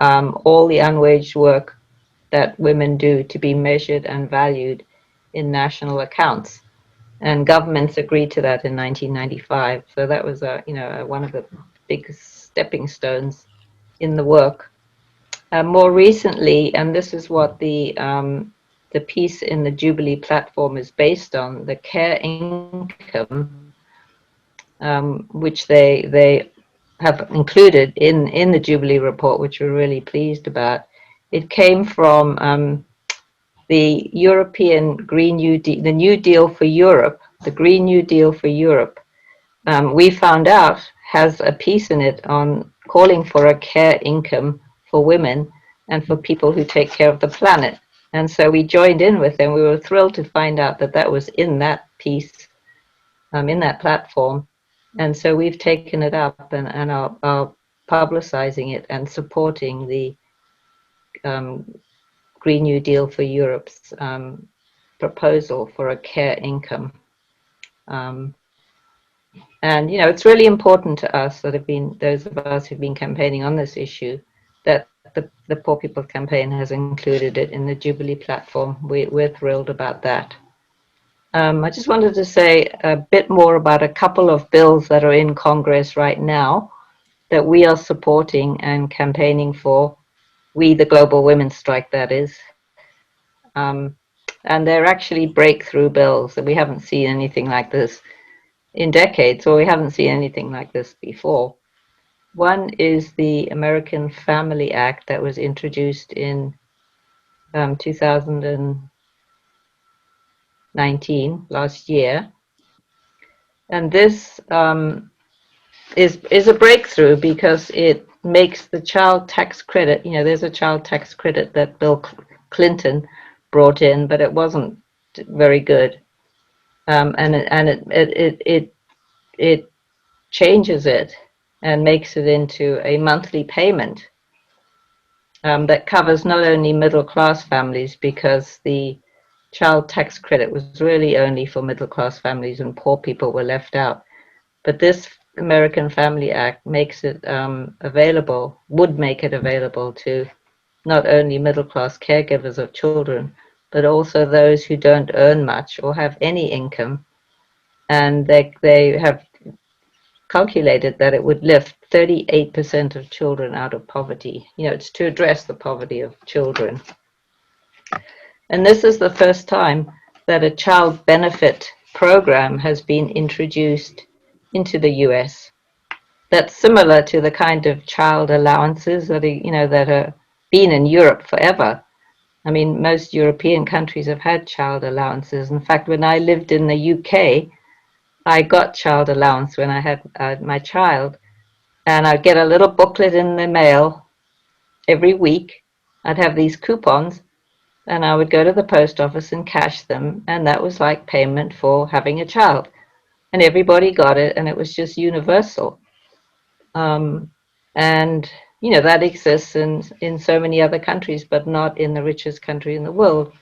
all the unwaged work that women do to be measured and valued in national accounts. And governments agreed to that in 1995. So that was one of the big stepping stones in the work. More recently, and this is what the piece in the Jubilee platform is based on, the care income, which they have included in the Jubilee report, which we're really pleased about. It came from the European Green New Deal, the New Deal for Europe, the Green New Deal for Europe. We found out has a piece in it on calling for a care income for women and for people who take care of the planet. And so we joined in with them. We were thrilled to find out that that was in that piece, in that platform. And so we've taken it up and are publicizing it and supporting the Green New Deal for Europe's proposal for a care income. And, it's really important to us that have been, those of us who've been campaigning on this issue, that the Poor People Campaign has included it in the Jubilee platform. We're thrilled about that. I just wanted to say a bit more about a couple of bills that are in Congress right now that we are supporting and campaigning for. We, the Global Women's Strike, that is. And they're actually breakthrough bills, that we haven't seen anything like this in decades, or we haven't seen anything like this before. One is the American Family Act that was introduced in 2019, last year. And this is a breakthrough because it makes the child tax credit, there's a child tax credit that Bill Clinton brought in, but it wasn't very good. And it changes it and makes it into a monthly payment that covers not only middle-class families, because the child tax credit was really only for middle-class families and poor people were left out. But this American Family Act makes it available, would make it available to not only middle-class caregivers of children, but also those who don't earn much or have any income. And they have calculated that it would lift 38% of children out of poverty. It's to address the poverty of children. And this is the first time that a child benefit program has been introduced into the US. That's similar to the kind of child allowances that are, that are been in Europe forever. I mean, most European countries have had child allowances. In fact, when I lived in the UK, I got child allowance when I had my child, and I'd get a little booklet in the mail every week. I'd have these coupons, and I would go to the post office and cash them, and that was like payment for having a child. And everybody got it, and it was just universal. And, that exists in so many other countries, but not in the richest country in the world.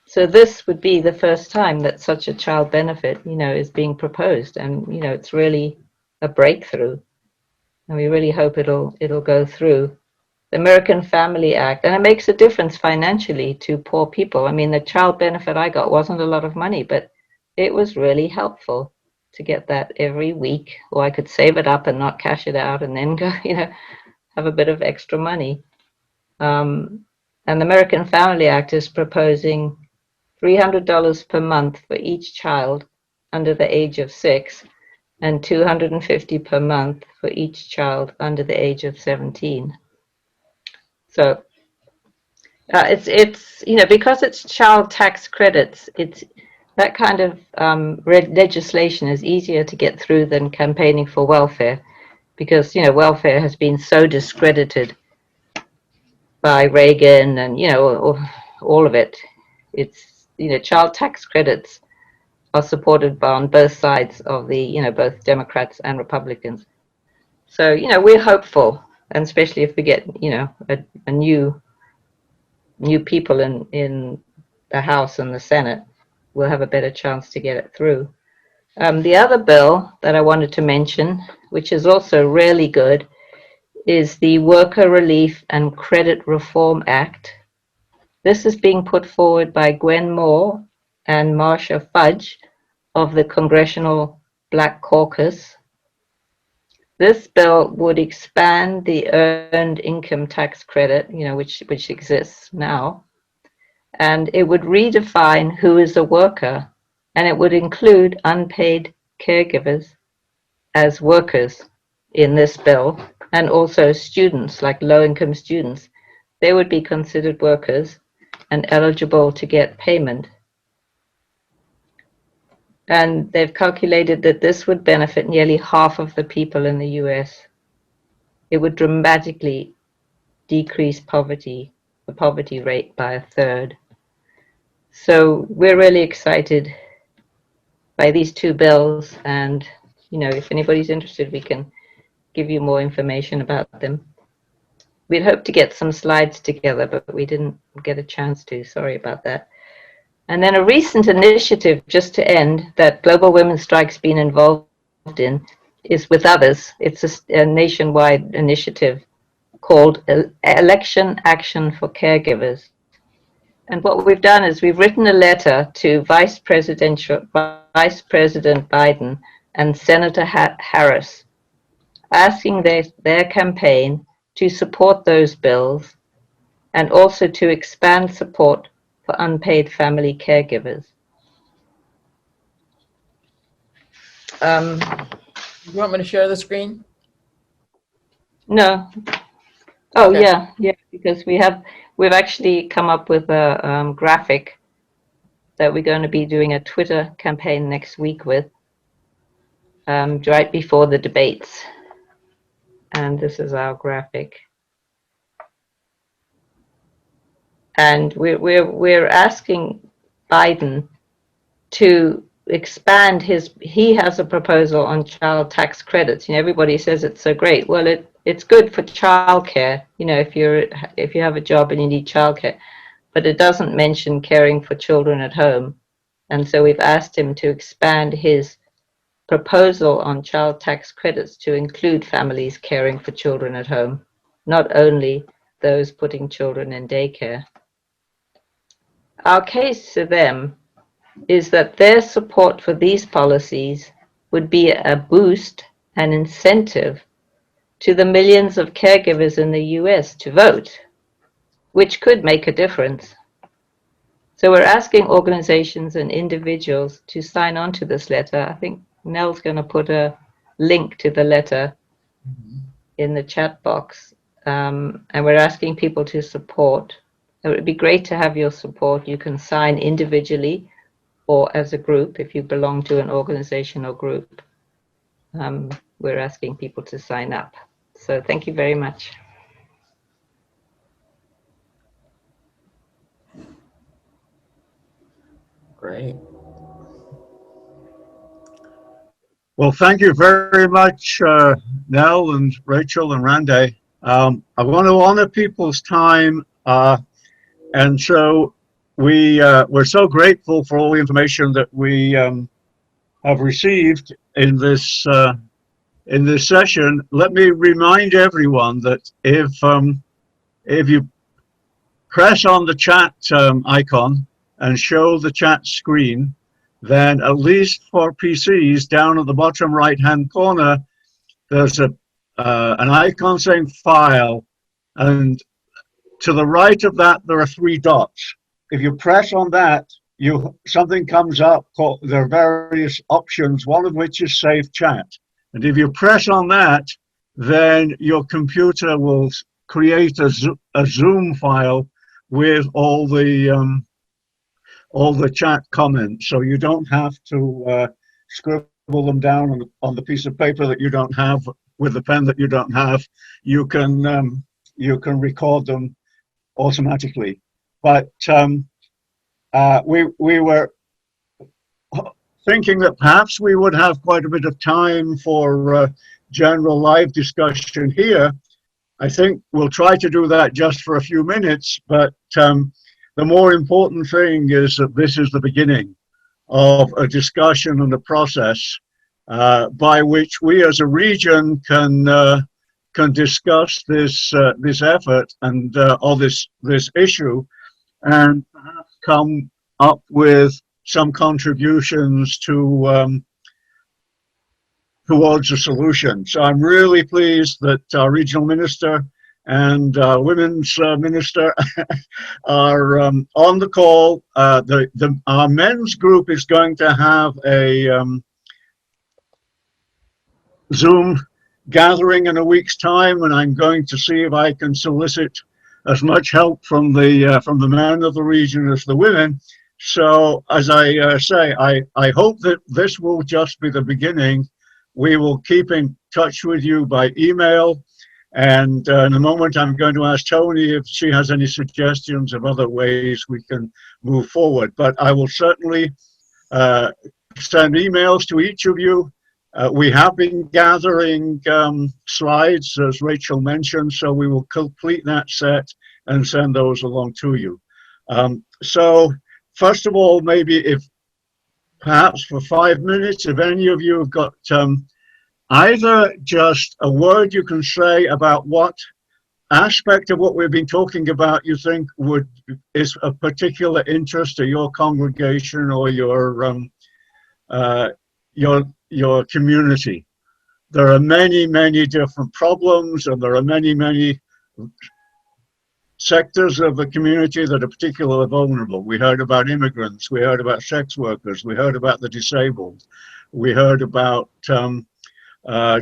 So this would be the first time that such a child benefit, is being proposed. And, it's really a breakthrough. And we really hope it'll go through. The American Family Act, and it makes a difference financially to poor people. I mean, the child benefit I got wasn't a lot of money, but it was really helpful to get that every week, or I could save it up and not cash it out and then go, have a bit of extra money. And the American Family Act is proposing $300 per month for each child under the age of 6, and $250 per month for each child under the age of 17. So it's because it's child tax credits, it's that kind of legislation is easier to get through than campaigning for welfare, because welfare has been so discredited by Reagan and all of it. It's child tax credits are supported on both sides of the both Democrats and Republicans. So, we're hopeful, and especially if we get, a new people in the House and the Senate, we'll have a better chance to get it through. The other bill that I wanted to mention, which is also really good, is the Worker Relief and Credit Reform Act. This is being put forward by Gwen Moore and Marcia Fudge of the Congressional Black Caucus. This bill would expand the earned income tax credit, which exists now, and it would redefine who is a worker, and it would include unpaid caregivers as workers in this bill, and also students, like low-income students. They would be considered workers and eligible to get payment. And they've calculated that this would benefit nearly half of the people in the US. It would dramatically decrease poverty, the poverty rate, by a third. So we're really excited by these two bills, and if anybody's interested, we can give you more information about them. We'd hoped to get some slides together, but we didn't get a chance to. Sorry about that. And then a recent initiative, just to end, that Global Women's Strike's been involved in is with others. It's a nationwide initiative called Election Action for Caregivers. And what we've done is we've written a letter to Vice President Biden and Senator Harris, asking their campaign to support those bills and also to expand support for unpaid family caregivers. You want me to share the screen? No. Oh, Okay. yeah, because we've actually come up with a graphic that we're going to be doing a Twitter campaign next week with, right before the debates. And this is our graphic. And we're asking Biden to expand he has a proposal on child tax credits. Everybody says it's so great. Well, it's good for childcare, if you have a job and you need childcare, but it doesn't mention caring for children at home. And so we've asked him to expand his proposal on child tax credits to include families caring for children at home, not only those putting children in daycare. Our case to them is that their support for these policies would be a boost, an incentive to the millions of caregivers in the US to vote, which could make a difference. So we're asking organizations and individuals to sign on to this letter. I think Nell's going to put a link to the letter in the chat box. And we're asking people to support. It would be great to have your support. You can sign individually or as a group if you belong to an organization or group. We're asking people to sign up. So thank you very much. Great. Well, thank you very much, Nell and Rachel and Randy. I want to honor people's time, and so we're so grateful for all the information that we have received in this session. Let me remind everyone that if you press on the chat icon and show the chat screen, then at least for PCs, down at the bottom right-hand corner, there's an icon saying File, and to the right of that, there are 3 dots. If you press on that, something comes up. There are various options, one of which is Save Chat. And if you press on that, then your computer will create a Zoom file with all the chat comments, so you don't have to scribble them down on the piece of paper that you don't have with the pen that you don't have. You can record them automatically. But we were thinking that perhaps we would have quite a bit of time for general live discussion here. I think we'll try to do that just for a few minutes, but the more important thing is that this is the beginning of a discussion and a process by which we as a region can discuss this effort and or this issue, and perhaps come up with some contributions to towards a solution. So I'm really pleased that our regional minister and women's minister are on the call. Our men's group is going to have a Zoom gathering in a week's time, and I'm going to see if I can solicit as much help from the men of the region as the women. So as I say, I hope that this will just be the beginning. We will keep in touch with you by email, and in a moment I'm going to ask Tony if she has any suggestions of other ways we can move forward. But I will certainly send emails to each of you. We have been gathering slides, as Rachel mentioned, so we will complete that set and send those along to you. So first of all, maybe if perhaps for 5 minutes, if any of you have got either just a word you can say about what aspect of what we've been talking about you think is of particular interest to your congregation or your community. There are many different problems, and there are many sectors of the community that are particularly vulnerable. We heard about immigrants, we heard about sex workers, we heard about the disabled, we heard about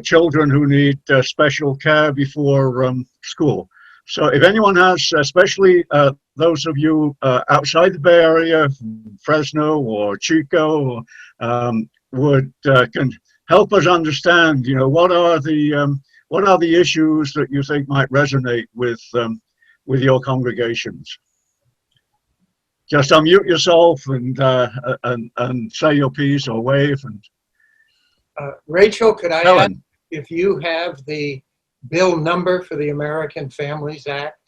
children who need special care before school. So if anyone has, especially those of you outside the Bay Area, Fresno or Chico, can help us understand, what are the issues that you think might resonate with your congregations. Just unmute yourself and say your piece or wave. And Rachel, could I Ellen, ask if you have the bill number for the American Families Act?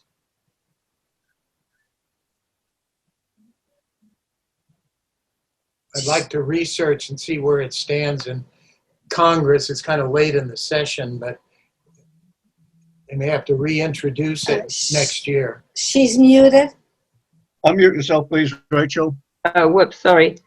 I'd like to research and see where it stands in Congress. It's kind of late in the session, but they may have to reintroduce it next year. She's muted. unmute yourself, please, Rachel. Whoops, sorry.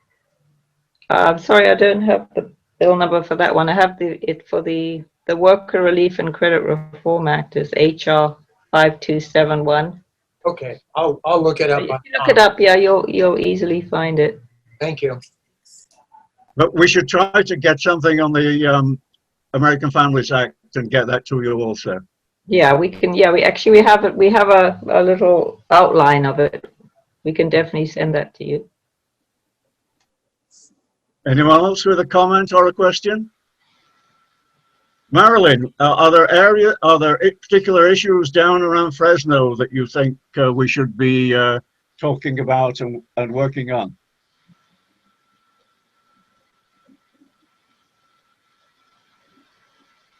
I'm sorry, I don't have the bill number for that one. I have it for the Worker Relief and Credit Reform Act is HR 5271. Okay, I'll look it up. If you look it up, yeah, you'll easily find it. Thank you. But we should try to get something on the American Families Act and get that to you also. Yeah, we can. Yeah, we have it. We have a little outline of it. We can definitely send that to you. Anyone else with a comment or a question? Marilyn, are there particular issues down around Fresno that you think we should be talking about and working on?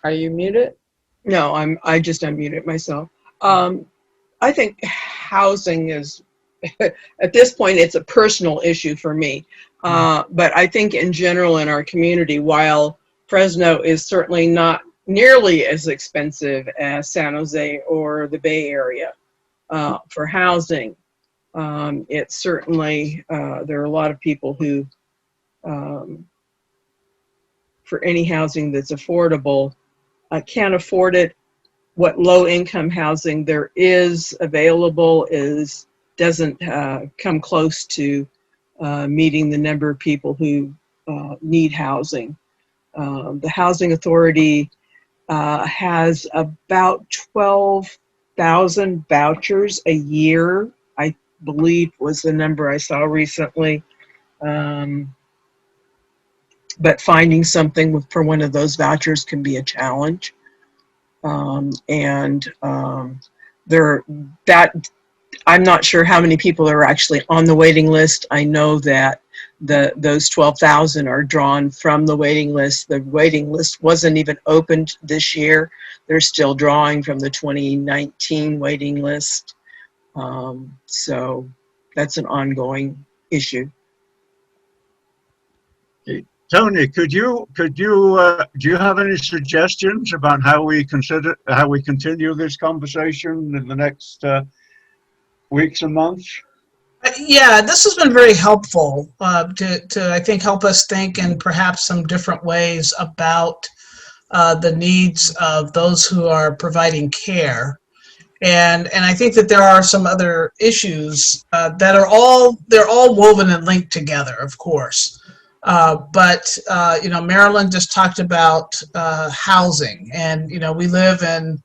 Are you muted? No, I just unmuted myself. I think housing is, at this point, it's a personal issue for me. But I think in general in our community, while Fresno is certainly not nearly as expensive as San Jose or the Bay Area for housing, it's certainly, there are a lot of people who, for any housing that's affordable, can't afford it. What low-income housing there is available doesn't come close to meeting the number of people who need housing. The Housing Authority has about 12,000 vouchers a year, I believe was the number I saw recently. But finding something for one of those vouchers can be a challenge. I'm not sure how many people are actually on the waiting list. I know that those 12,000 are drawn from the waiting list. The waiting list wasn't even opened this year. They're still drawing from the 2019 waiting list. So that's an ongoing issue. Tony, do you have any suggestions about how we continue this conversation in the next weeks and months? Yeah, this has been very helpful to I think help us think in perhaps some different ways about the needs of those who are providing care. And I think that there are some other issues that are all woven and linked together, of course. But Marilyn just talked about housing, and we live in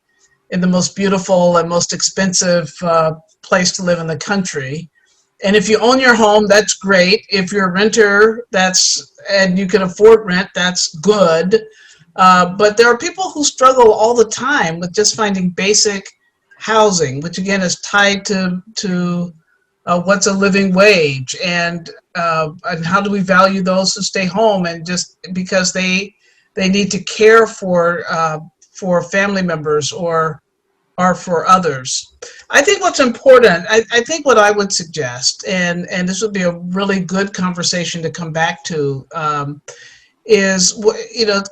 the most beautiful and most expensive place to live in the country. And if you own your home, that's great. If you're a renter, and you can afford rent, that's good. But there are people who struggle all the time with just finding basic housing, which again is tied to what's a living wage, and how do we value those who stay home and just because they need to care for family members or for others. I think what's important, I think what I would suggest, and this would be a really good conversation to come back to, is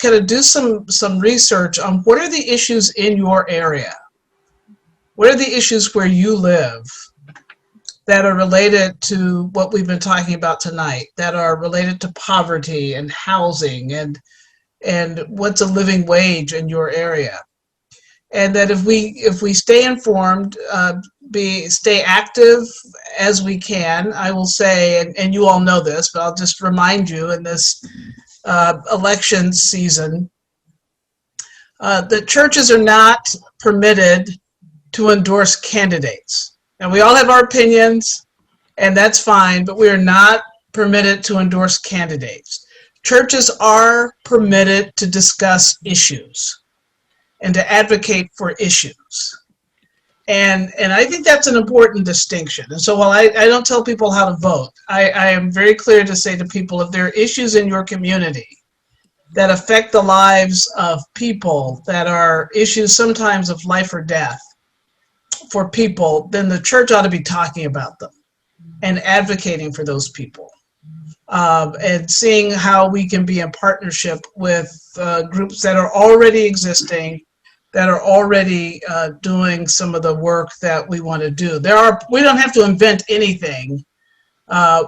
kind of do some research on what are the issues in your area. What are the issues where you live that are related to what we've been talking about tonight, that are related to poverty and housing and what's a living wage in your area? And that if we stay informed, stay active as we can, I will say, and you all know this, but I'll just remind you in this election season, that churches are not permitted to endorse candidates. And we all have our opinions, and that's fine, but we are not permitted to endorse candidates. Churches are permitted to discuss issues and to advocate for issues. And I think that's an important distinction. And so while I don't tell people how to vote, I am very clear to say to people, if there are issues in your community that affect the lives of people, that are issues sometimes of life or death for people, then the church ought to be talking about them and advocating for those people. And seeing how we can be in partnership with groups that are already existing, that are already doing some of the work that we want to do. We don't have to invent anything.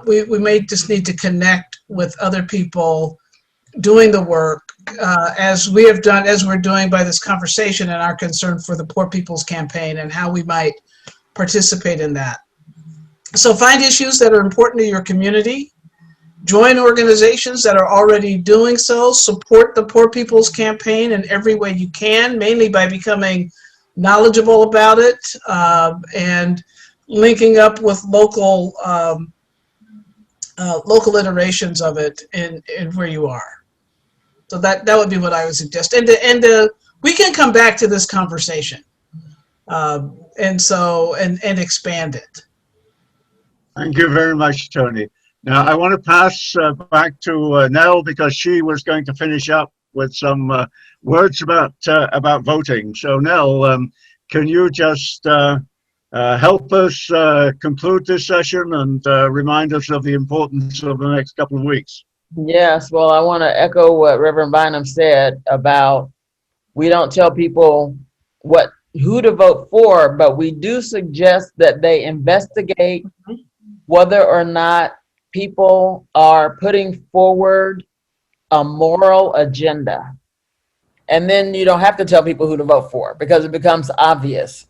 We may just need to connect with other people doing the work as we have done, as we're doing by this conversation and our concern for the Poor People's Campaign and how we might participate in that. So find issues that are important to your community. Join organizations that are already doing so. Support the Poor People's Campaign in every way you can, mainly by becoming knowledgeable about it and linking up with local iterations of it in where you are. So that would be what I would suggest. And we can come back to this conversation and expand it. Thank you very much, Tony. Now, I want to pass back to Nell because she was going to finish up with some words about voting. So, Nell, can you just help us conclude this session and remind us of the importance of the next couple of weeks? Yes, well, I want to echo what Reverend Bynum said about we don't tell people who to vote for, but we do suggest that they investigate whether or not people are putting forward a moral agenda. And then you don't have to tell people who to vote for because it becomes obvious,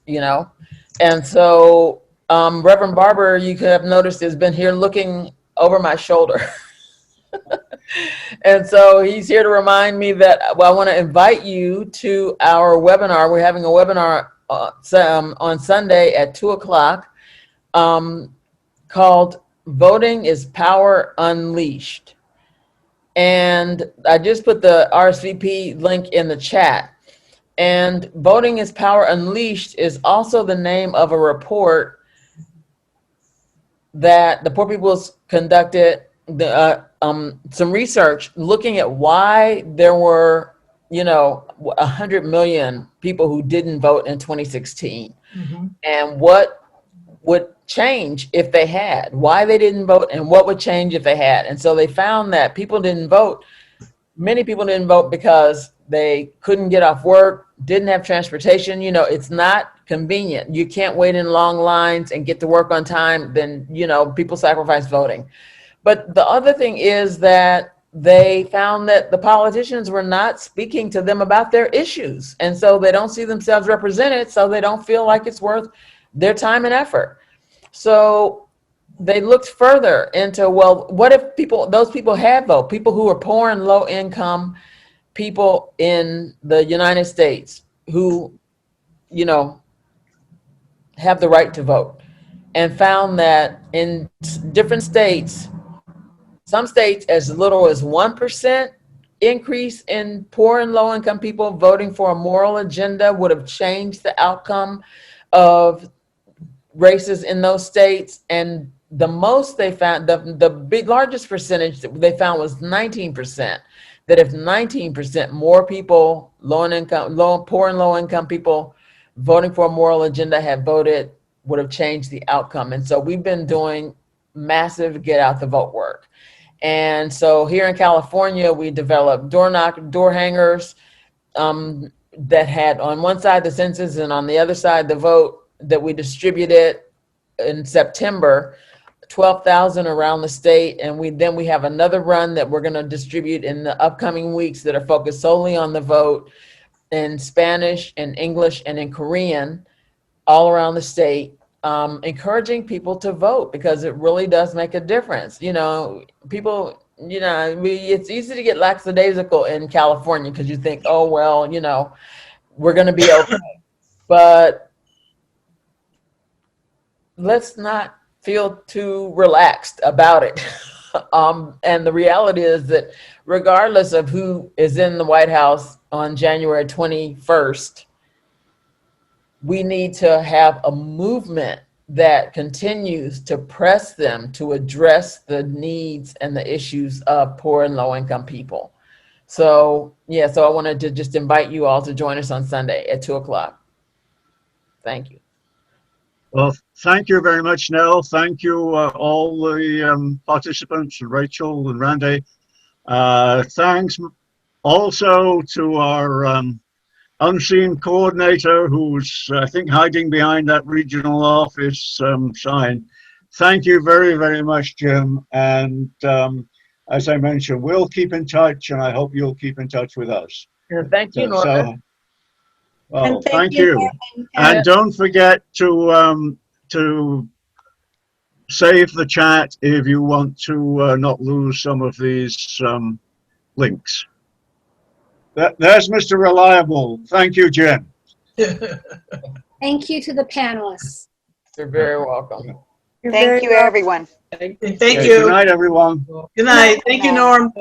And so Reverend Barber, you could have noticed, has been here looking over my shoulder. And so he's here to remind me that, I want to invite you to our webinar. We're having a webinar on Sunday at 2:00 called Voting is Power Unleashed. And I just put the RSVP link in the chat. And Voting is Power Unleashed is also the name of a report that the Poor People's conducted some research looking at why there were, 100 million people who didn't vote in 2016, and what would change if they had, why they didn't vote, and what would change if they had. And so they found that people didn't vote. Many people didn't vote because they couldn't get off work, didn't have transportation. It's not convenient. You can't wait in long lines and get to work on time. Then, people sacrifice voting. But the other thing is that they found that the politicians were not speaking to them about their issues. And so they don't see themselves represented, so they don't feel like it's worth their time and effort. So they looked further into, well, what if those people had vote, people who are poor and low income, people in the United States who, have the right to vote, and found that in different states, some states as little as 1% increase in poor and low income people voting for a moral agenda would have changed the outcome of races in those states. And the most they found, the largest percentage that they found was 19%. That if 19% more people, poor and low income people voting for a moral agenda had voted, would have changed the outcome. And so we've been doing massive get out the vote work. And so here in California, we developed door hangers that had on one side the census and on the other side the vote, that we distributed in September, 12,000 around the state. And we have another run that we're going to distribute in the upcoming weeks that are focused solely on the vote in Spanish and English and in Korean all around the state, encouraging people to vote because it really does make a difference. People, it's easy to get lackadaisical in California because you think, oh, well, we're going to be okay. But let's not feel too relaxed about it. And the reality is that regardless of who is in the White House on January 21st, we need to have a movement that continues to press them to address the needs and the issues of poor and low income people. So I wanted to just invite you all to join us on Sunday at 2:00. Thank you. Well, thank you very much, Nell. Thank you, all the participants, Rachel and Randy. Thanks also to our unseen coordinator, who's, I think, hiding behind that regional office sign. Thank you very, very much, Jim. And as I mentioned, we'll keep in touch, and I hope you'll keep in touch with us. Thank you, Norman. Well, thank you. And don't forget to save the chat if you want to not lose some of these links. There's Mr. Reliable. Thank you, Jim. Thank you to the panelists. You're very welcome. Thank you, everyone. Thank you. Good night, everyone. Good night. Thank you, Norm.